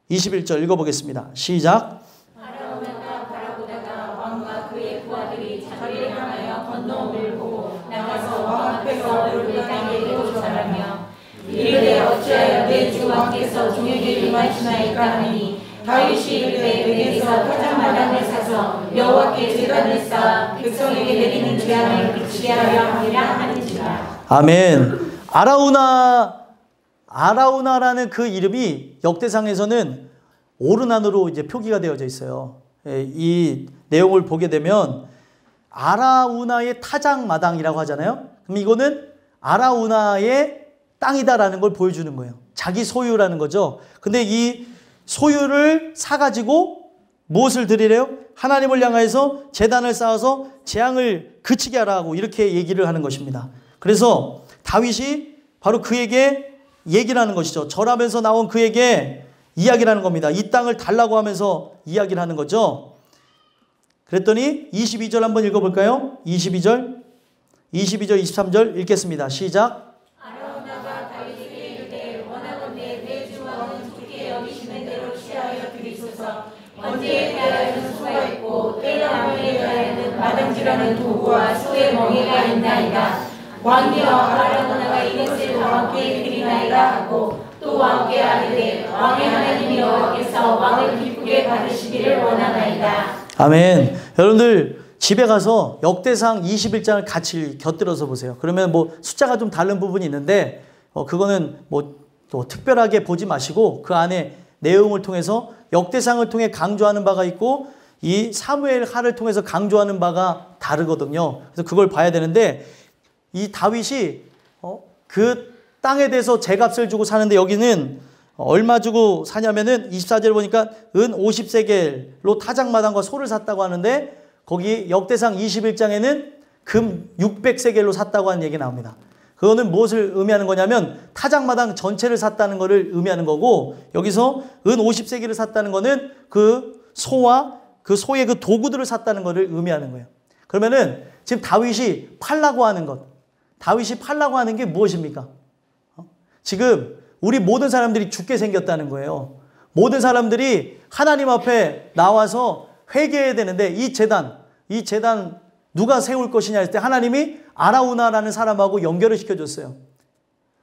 21절 읽어보겠습니다. 시작. 아라우나가 바라보다가 왕과 그의 부하들이 자기를 향하여 건너옴을 보고 나가서 왕 앞에서 얼굴을 땅에 대고 조사하며 이르되 어찌하여 내 주 왕께서 종에게 임하시나이까 하니, 다윗이 이르되 내게서 타작마당을 사서 여호와께 제단을 쌓아 백성에게 내리는 재앙을 그치게 하려 함이라 하는지라. 아멘. 아라우나라는 그 이름이 역대상에서는 오르난으로 이제 표기가 되어져 있어요. 이 내용을 보게 되면 아라우나의 타작마당이라고 하잖아요. 그럼 이거는 아라우나의 땅이다라는 걸 보여주는 거예요. 자기 소유라는 거죠. 근데 이 소유를 사가지고 무엇을 드리래요? 하나님을 향해서 제단을 쌓아서 재앙을 그치게 하라고 이렇게 얘기를 하는 것입니다. 그래서 다윗이 바로 그에게 얘기를 하는 것이죠. 절하면서 나온 그에게 이야기를 하는 겁니다. 이 땅을 달라고 하면서 이야기를 하는 거죠. 그랬더니 22절 한번 읽어볼까요? 22절, 23절 읽겠습니다. 시작. 아라우나가 다윗에게 이르되 원하건대 내 주 왕은 좋게 여기시는 대로 취하여 드리소서. 번제에 대하여는 소가 있고 떼나무에 대하여는 마당지라는 도구와 소의 멍에가 있나이다. 왕이여 아라우나가 이것을 왕께 드리나이다 하고 또 왕께 아뢰되 왕의 하나님 여호와께서 왕을 기쁘게 받으시기를 원하나이다. 아멘. 여러분들 집에 가서 역대상 21장을 같이 곁들여서 보세요. 그러면 뭐 숫자가 좀 다른 부분이 있는데 그거는 뭐 또 특별하게 보지 마시고 그 안에 내용을 통해서 역대상을 통해 강조하는 바가 있고 이 사무엘 하를 통해서 강조하는 바가 다르거든요. 그래서 그걸 봐야 되는데 이 다윗이 그 땅에 대해서 제값을 주고 사는데 여기는 얼마 주고 사냐면은 24절 보니까 은 50세겔로 타작마당과 소를 샀다고 하는데 거기 역대상 21장에는 금 600세겔로 샀다고 하는 얘기 나옵니다. 그거는 무엇을 의미하는 거냐면 타작마당 전체를 샀다는 것을 의미하는 거고 여기서 은 50세겔을 샀다는 거는 그 소와 그 소의 그 도구들을 샀다는 것을 의미하는 거예요. 그러면은 지금 다윗이 팔라고 하는 것, 다윗이 팔라고 하는 게 무엇입니까? 지금 우리 모든 사람들이 죽게 생겼다는 거예요. 모든 사람들이 하나님 앞에 나와서 회개해야 되는데 이 재단 누가 세울 것이냐 했을 때 하나님이 아라우나라는 사람하고 연결을 시켜줬어요.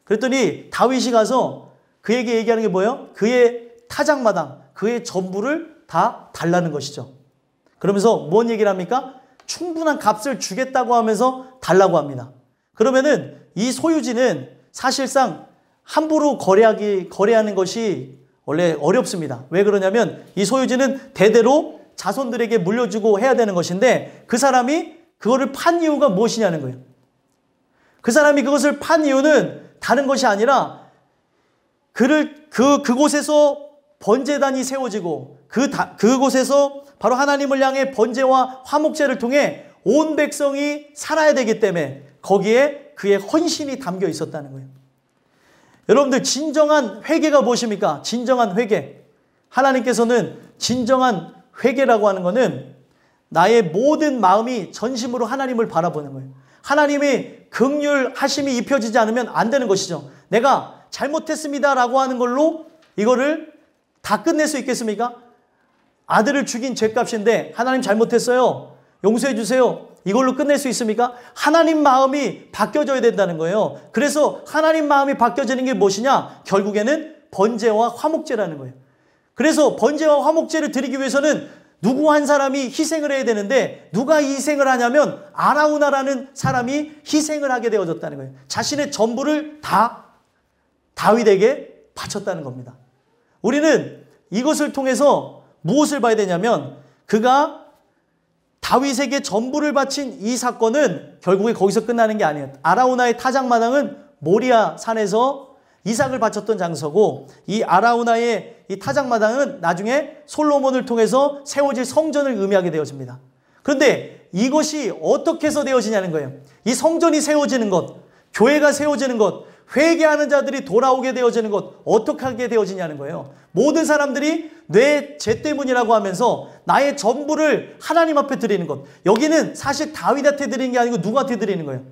그랬더니 다윗이 가서 그에게 얘기하는 게 뭐예요? 그의 타작마당, 그의 전부를 다 달라는 것이죠. 그러면서 뭔 얘기를 합니까? 충분한 값을 주겠다고 하면서 달라고 합니다. 그러면은 이 소유지는 사실상 함부로 거래하는 것이 원래 어렵습니다. 왜 그러냐면 이 소유지는 대대로 자손들에게 물려주고 해야 되는 것인데 그 사람이 그거를 판 이유가 무엇이냐는 거예요. 그 사람이 그것을 판 이유는 다른 것이 아니라 그곳에서 번제단이 세워지고 그곳에서 바로 하나님을 향해 번제와 화목제를 통해 온 백성이 살아야 되기 때문에 거기에 그의 헌신이 담겨 있었다는 거예요. 여러분들 진정한 회개가 무엇입니까? 진정한 회개. 하나님께서는 진정한 회개라고 하는 것은 나의 모든 마음이 전심으로 하나님을 바라보는 거예요. 하나님의 긍휼하심이 입혀지지 않으면 안 되는 것이죠. 내가 잘못했습니다라고 하는 걸로 이거를 다 끝낼 수 있겠습니까? 아들을 죽인 죄값인데 하나님 잘못했어요. 용서해 주세요. 이걸로 끝낼 수 있습니까? 하나님 마음이 바뀌어져야 된다는 거예요. 그래서 하나님 마음이 바뀌어지는 게 무엇이냐? 결국에는 번제와 화목제라는 거예요. 그래서 번제와 화목제를 드리기 위해서는 누구 한 사람이 희생을 해야 되는데 누가 희생을 하냐면 아라우나라는 사람이 희생을 하게 되어졌다는 거예요. 자신의 전부를 다 다윗에게 바쳤다는 겁니다. 우리는 이것을 통해서 무엇을 봐야 되냐면 그가 다윗에게 전부를 바친 이 사건은 결국에 거기서 끝나는 게 아니에요. 아라우나의 타작마당은 모리아 산에서 이삭을 바쳤던 장소고 이 아라우나의 이 타작마당은 나중에 솔로몬을 통해서 세워질 성전을 의미하게 되어집니다. 그런데 이것이 어떻게 해서 되어지냐는 거예요. 이 성전이 세워지는 것, 교회가 세워지는 것, 회개하는 자들이 돌아오게 되어지는 것 어떻게 하게 되어지냐는 거예요. 모든 사람들이 내 죄 때문이라고 하면서 나의 전부를 하나님 앞에 드리는 것. 여기는 사실 다윗한테 드리는 게 아니고 누구한테 드리는 거예요?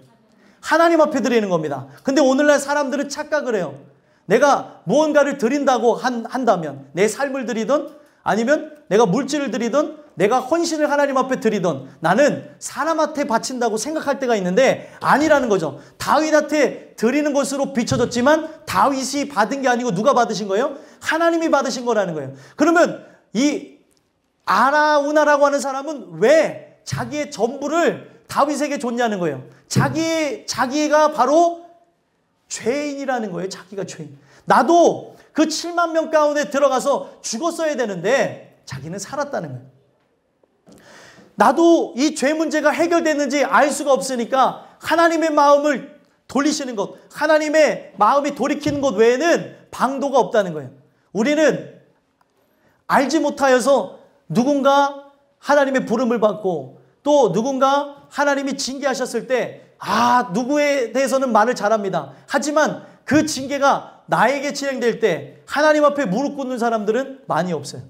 하나님 앞에 드리는 겁니다. 근데 오늘날 사람들은 착각을 해요. 내가 무언가를 드린다고 한다면 내 삶을 드리든 아니면 내가 물질을 드리든 내가 헌신을 하나님 앞에 드리든 나는 사람한테 바친다고 생각할 때가 있는데 아니라는 거죠. 다윗한테 드리는 것으로 비춰졌지만 다윗이 받은 게 아니고 누가 받으신 거예요? 하나님이 받으신 거라는 거예요. 그러면 이 아라우나라고 하는 사람은 왜 자기의 전부를 다윗에게 줬냐는 거예요. 자기가 바로 죄인이라는 거예요. 자기가 죄인. 나도 그 7만 명 가운데 들어가서 죽었어야 되는데 자기는 살았다는 거예요. 나도 이 죄 문제가 해결됐는지 알 수가 없으니까 하나님의 마음을 돌리시는 것, 하나님의 마음이 돌이키는 것 외에는 방도가 없다는 거예요. 우리는 알지 못하여서 누군가 하나님의 부름을 받고 또 누군가 하나님이 징계하셨을 때 누구에 대해서는 말을 잘합니다. 하지만 그 징계가 나에게 진행될 때 하나님 앞에 무릎 꿇는 사람들은 많이 없어요.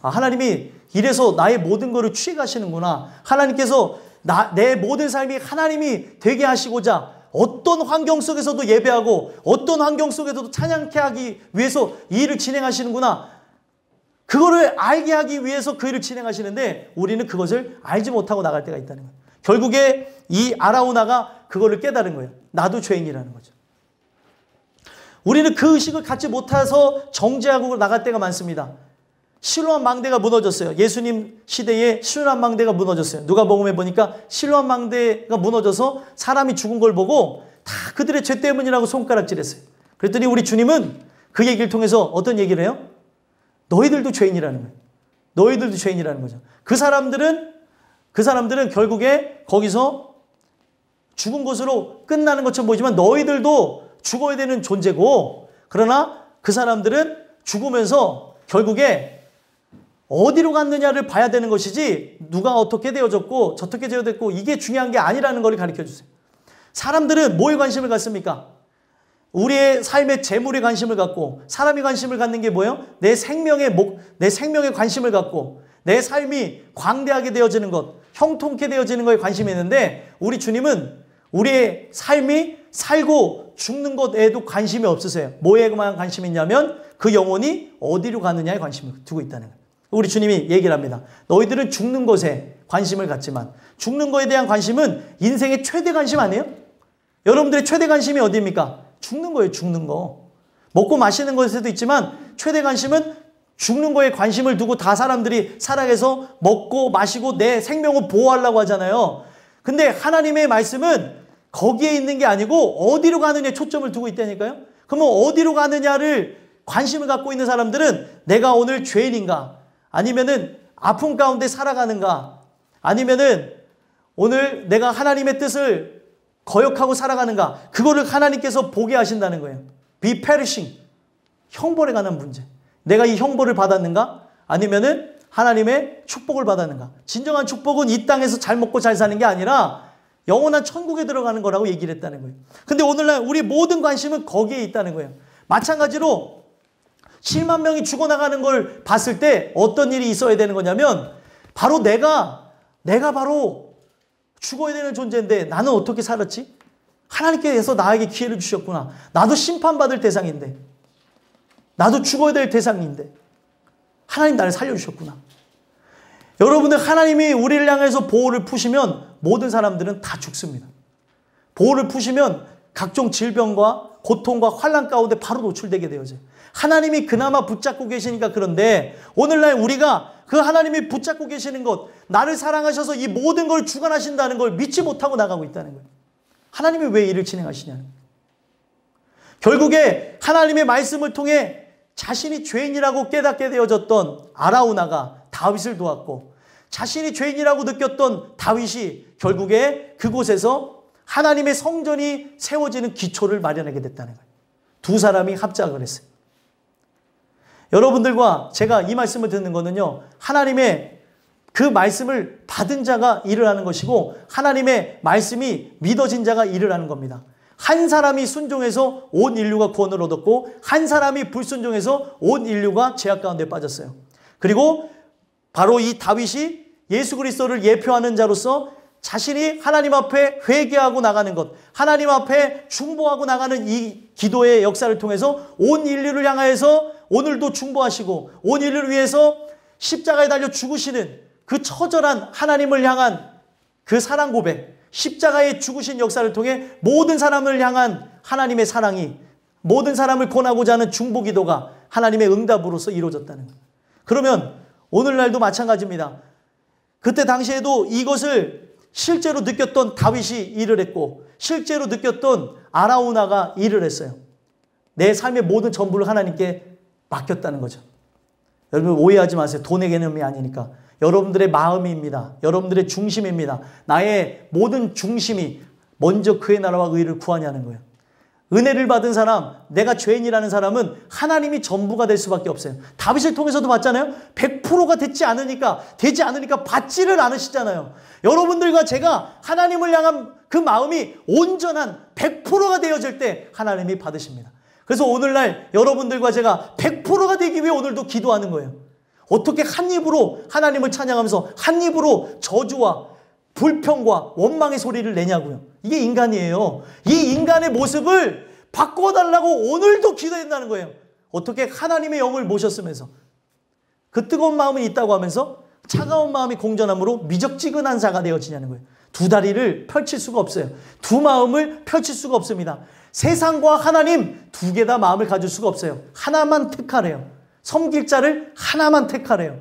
하나님이 이래서 나의 모든 것을 취해가시는구나. 하나님께서 내 모든 삶이 하나님이 되게 하시고자 어떤 환경 속에서도 예배하고 어떤 환경 속에서도 찬양케 하기 위해서 이 일을 진행하시는구나. 그거를 알게 하기 위해서 그 일을 진행하시는데 우리는 그것을 알지 못하고 나갈 때가 있다는 거예요. 결국에 이 아라우나가 그거를 깨달은 거예요. 나도 죄인이라는 거죠. 우리는 그 의식을 갖지 못해서 정죄하고 나갈 때가 많습니다. 실로암 망대가 무너졌어요. 예수님 시대에 실로암 망대가 무너졌어요. 누가복음에 보니까 실로암 망대가 무너져서 사람이 죽은 걸 보고 다 그들의 죄 때문이라고 손가락질했어요. 그랬더니 우리 주님은 그 얘기를 통해서 어떤 얘기를 해요? 너희들도 죄인이라는 거예요. 너희들도 죄인이라는 거죠. 그 사람들은 결국에 거기서 죽은 것으로 끝나는 것처럼 보이지만 너희들도 죽어야 되는 존재고, 그러나 그 사람들은 죽으면서 결국에 어디로 갔느냐를 봐야 되는 것이지 누가 어떻게 되어졌고 저떻게 되어졌고 이게 중요한 게 아니라는 걸 가르쳐 주세요. 사람들은 뭐에 관심을 갖습니까? 우리의 삶의 재물에 관심을 갖고, 사람이 관심을 갖는 게 뭐예요? 내 생명에 관심을 갖고 내 삶이 광대하게 되어지는 것, 형통케 되어지는 것에 관심이 있는데, 우리 주님은 우리의 삶이 살고 죽는 것에도 관심이 없으세요. 뭐에만 관심이 있냐면 그 영혼이 어디로 가느냐에 관심을 두고 있다는 거예요. 우리 주님이 얘기를 합니다. 너희들은 죽는 것에 관심을 갖지만, 죽는 것에 대한 관심은 인생의 최대 관심 아니에요? 여러분들의 최대 관심이 어디입니까? 죽는 거예요. 죽는 거. 먹고 마시는 것에도 있지만 최대 관심은 죽는 거에 관심을 두고 다 사람들이 살아가서 먹고 마시고 내 생명을 보호하려고 하잖아요. 근데 하나님의 말씀은 거기에 있는 게 아니고 어디로 가느냐에 초점을 두고 있다니까요. 그러면 어디로 가느냐를 관심을 갖고 있는 사람들은 내가 오늘 죄인인가, 아니면은 아픔 가운데 살아가는가, 아니면은 오늘 내가 하나님의 뜻을 거역하고 살아가는가, 그거를 하나님께서 보게 하신다는 거예요. Be perishing. 형벌에 관한 문제. 내가 이 형벌을 받았는가? 아니면은 하나님의 축복을 받았는가? 진정한 축복은 이 땅에서 잘 먹고 잘 사는 게 아니라 영원한 천국에 들어가는 거라고 얘기를 했다는 거예요. 근데 오늘날 우리 모든 관심은 거기에 있다는 거예요. 마찬가지로 7만 명이 죽어나가는 걸 봤을 때 어떤 일이 있어야 되는 거냐면, 바로 내가 바로 죽어야 되는 존재인데 나는 어떻게 살았지? 하나님께서 나에게 기회를 주셨구나. 나도 심판받을 대상인데, 나도 죽어야 될 대상인데 하나님 나를 살려주셨구나. 여러분들, 하나님이 우리를 향해서 보호를 푸시면 모든 사람들은 다 죽습니다. 보호를 푸시면 각종 질병과 고통과 환난 가운데 바로 노출되게 되어져요. 하나님이 그나마 붙잡고 계시니까. 그런데 오늘날 우리가 그 하나님이 붙잡고 계시는 것, 나를 사랑하셔서 이 모든 걸 주관하신다는 걸 믿지 못하고 나가고 있다는 거예요. 하나님이 왜 일을 진행하시냐는 거예요. 결국에 하나님의 말씀을 통해 자신이 죄인이라고 깨닫게 되어졌던 아라우나가 다윗을 도왔고, 자신이 죄인이라고 느꼈던 다윗이 결국에 그곳에서 하나님의 성전이 세워지는 기초를 마련하게 됐다는 거예요. 두 사람이 합작을 했어요. 여러분들과 제가 이 말씀을 듣는 거는요, 하나님의 그 말씀을 받은 자가 일을 하는 것이고, 하나님의 말씀이 믿어진 자가 일을 하는 겁니다. 한 사람이 순종해서 온 인류가 구원을 얻었고, 한 사람이 불순종해서 온 인류가 죄악 가운데 빠졌어요. 그리고 바로 이 다윗이 예수 그리스도를 예표하는 자로서 자신이 하나님 앞에 회개하고 나가는 것, 하나님 앞에 중보하고 나가는 이 기도의 역사를 통해서 온 인류를 향하여서 오늘도 중보하시고 온 인류를 위해서 십자가에 달려 죽으시는 그 처절한 하나님을 향한 그 사랑 고백, 십자가에 죽으신 역사를 통해 모든 사람을 향한 하나님의 사랑이, 모든 사람을 권하고자 하는 중보 기도가 하나님의 응답으로서 이루어졌다는 거예요. 그러면 오늘날도 마찬가지입니다. 그때 당시에도 이것을 실제로 느꼈던 다윗이 일을 했고, 실제로 느꼈던 아라우나가 일을 했어요. 내 삶의 모든 전부를 하나님께 맡겼다는 거죠. 여러분 오해하지 마세요. 돈의 개념이 아니니까. 여러분들의 마음입니다. 여러분들의 중심입니다. 나의 모든 중심이 먼저 그의 나라와 의를 구하냐는 거예요. 은혜를 받은 사람, 내가 죄인이라는 사람은 하나님이 전부가 될 수밖에 없어요. 다윗을 통해서도 봤잖아요. 100%가 되지 않으니까 받지를 않으시잖아요. 여러분들과 제가 하나님을 향한 그 마음이 온전한 100%가 되어질 때 하나님이 받으십니다. 그래서 오늘날 여러분들과 제가 100%가 되기 위해 오늘도 기도하는 거예요. 어떻게 한 입으로 하나님을 찬양하면서 한 입으로 저주와 불평과 원망의 소리를 내냐고요. 이게 인간이에요. 이 인간의 모습을 바꿔달라고 오늘도 기도한다는 거예요. 어떻게 하나님의 영을 모셨으면서 그 뜨거운 마음이 있다고 하면서 차가운 마음이 공전함으로 미적지근한 자가 되어지냐는 거예요. 두 다리를 펼칠 수가 없어요. 두 마음을 펼칠 수가 없습니다. 세상과 하나님 두 개 다 마음을 가질 수가 없어요. 하나만 택하래요. 섬길 자를 하나만 택하래요.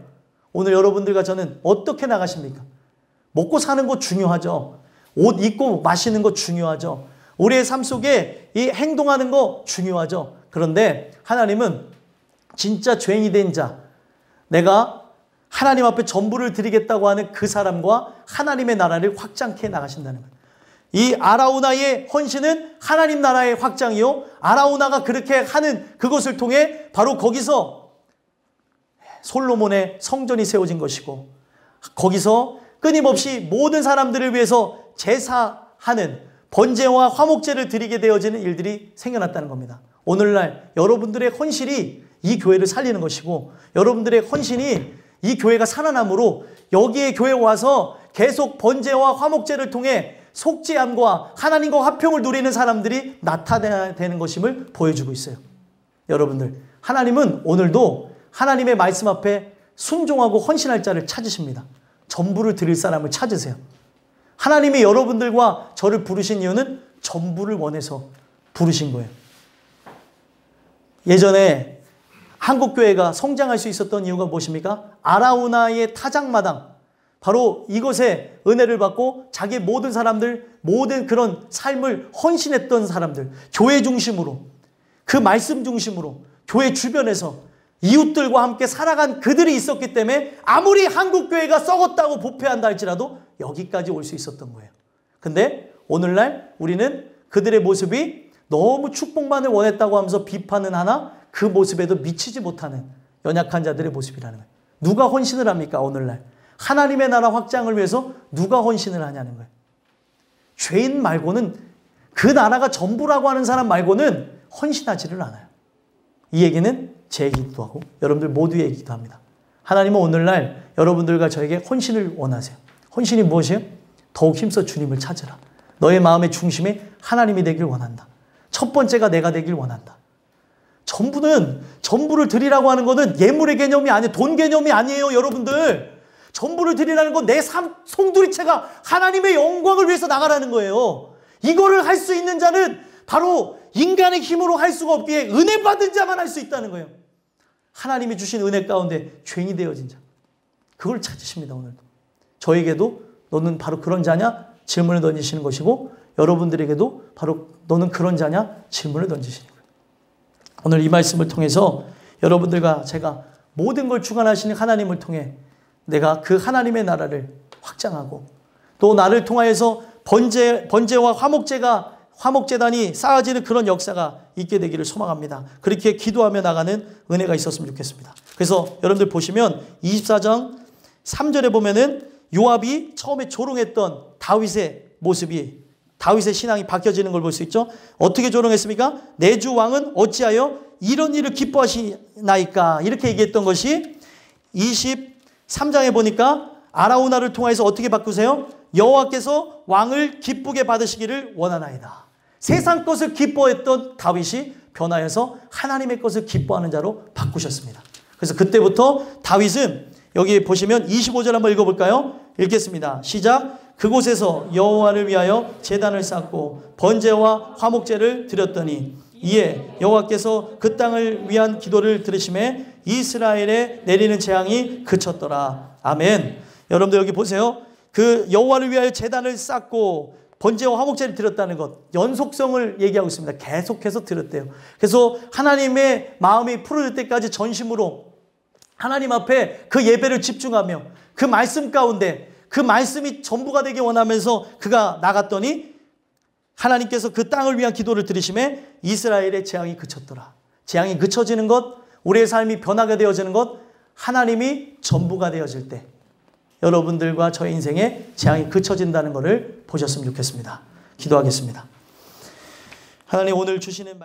오늘 여러분들과 저는 어떻게 나가십니까? 먹고 사는 거 중요하죠. 옷 입고 마시는 거 중요하죠. 우리의 삶 속에 이 행동하는 거 중요하죠. 그런데 하나님은 진짜 죄인이 된 자, 내가 하나님 앞에 전부를 드리겠다고 하는 그 사람과 하나님의 나라를 확장케 나가신다는 거예요. 이 아라우나의 헌신은 하나님 나라의 확장이요, 아라우나가 그렇게 하는 그것을 통해 바로 거기서 솔로몬의 성전이 세워진 것이고, 거기서 끊임없이 모든 사람들을 위해서 제사하는 번제와 화목제를 드리게 되어지는 일들이 생겨났다는 겁니다. 오늘날 여러분들의 헌신이 이 교회를 살리는 것이고, 여러분들의 헌신이 이 교회가 살아남으로 여기에 교회에 와서 계속 번제와 화목제를 통해 속죄함과 하나님과 화평을 누리는 사람들이 나타나야 되는 것임을 보여주고 있어요. 여러분들, 하나님은 오늘도 하나님의 말씀 앞에 순종하고 헌신할 자를 찾으십니다. 전부를 드릴 사람을 찾으세요. 하나님이 여러분들과 저를 부르신 이유는 전부를 원해서 부르신 거예요. 예전에 한국교회가 성장할 수 있었던 이유가 무엇입니까? 아라우나의 타작마당, 바로 이것에 은혜를 받고 자기 모든 사람들, 모든 그런 삶을 헌신했던 사람들, 교회 중심으로, 그 말씀 중심으로 교회 주변에서 이웃들과 함께 살아간 그들이 있었기 때문에 아무리 한국교회가 썩었다고 부패한다 할지라도 여기까지 올 수 있었던 거예요. 근데 오늘날 우리는 그들의 모습이 너무 축복만을 원했다고 하면서 비판은 하나 그 모습에도 미치지 못하는 연약한 자들의 모습이라는 거예요. 누가 헌신을 합니까? 오늘날 하나님의 나라 확장을 위해서 누가 헌신을 하냐는 거예요. 죄인 말고는, 그 나라가 전부라고 하는 사람 말고는 헌신하지를 않아요. 이 얘기는 제 얘기도 하고 여러분들 모두의 얘기도 합니다. 하나님은 오늘날 여러분들과 저에게 헌신을 원하세요. 헌신이 무엇이에요? 더욱 힘써 주님을 찾으라. 너의 마음의 중심이 하나님이 되길 원한다. 첫 번째가 내가 되길 원한다. 전부를 드리라고 하는 것은 예물의 개념이 아니에요. 돈 개념이 아니에요, 여러분들. 전부를 드리라는 건 내 삶 송두리째가 하나님의 영광을 위해서 나가라는 거예요. 이거를 할 수 있는 자는 바로 인간의 힘으로 할 수가 없기에 은혜 받은 자만 할 수 있다는 거예요. 하나님이 주신 은혜 가운데 죄인이 되어진 자, 그걸 찾으십니다. 오늘도 저에게도 너는 바로 그런 자냐? 질문을 던지시는 것이고, 여러분들에게도 바로 너는 그런 자냐? 질문을 던지시는 거예요. 오늘 이 말씀을 통해서 여러분들과 제가 모든 걸 주관하시는 하나님을 통해 내가 그 하나님의 나라를 확장하고, 또 나를 통하여서 번제와 화목제단이 쌓아지는 그런 역사가 있게 되기를 소망합니다. 그렇게 기도하며 나가는 은혜가 있었으면 좋겠습니다. 그래서 여러분들 보시면 24장 3절에 보면은 요압이 처음에 조롱했던 다윗의 모습이, 다윗의 신앙이 바뀌어지는 걸 볼 수 있죠. 어떻게 조롱했습니까? 내 주 왕은 어찌하여 이런 일을 기뻐하시나이까, 이렇게 얘기했던 것이 23장에 보니까 아라우나를 통해서 어떻게 바꾸세요? 여호와께서 왕을 기쁘게 받으시기를 원하나이다. 세상 것을 기뻐했던 다윗이 변하여서 하나님의 것을 기뻐하는 자로 바꾸셨습니다. 그래서 그때부터 다윗은 여기 보시면 25절 한번 읽어볼까요? 읽겠습니다. 시작. 그곳에서 여호와를 위하여 제단을 쌓고 번제와 화목제를 드렸더니 이에 여호와께서 그 땅을 위한 기도를 들으심에 이스라엘에 내리는 재앙이 그쳤더라. 아멘. 여러분들 여기 보세요. 그 여호와를 위하여 제단을 쌓고 번제와 화목제를 드렸다는 것, 연속성을 얘기하고 있습니다. 계속해서 드렸대요. 그래서 하나님의 마음이 푸르질 때까지 전심으로 하나님 앞에 그 예배를 집중하며 그 말씀 가운데 그 말씀이 전부가 되기 원하면서 그가 나갔더니 하나님께서 그 땅을 위한 기도를 들으심에 이스라엘의 재앙이 그쳤더라. 재앙이 그쳐지는 것, 우리의 삶이 변화가 되어지는 것, 하나님이 전부가 되어질 때 여러분들과 저의 인생에 재앙이 그쳐진다는 것을 보셨으면 좋겠습니다. 기도하겠습니다. 하나님, 오늘 주시는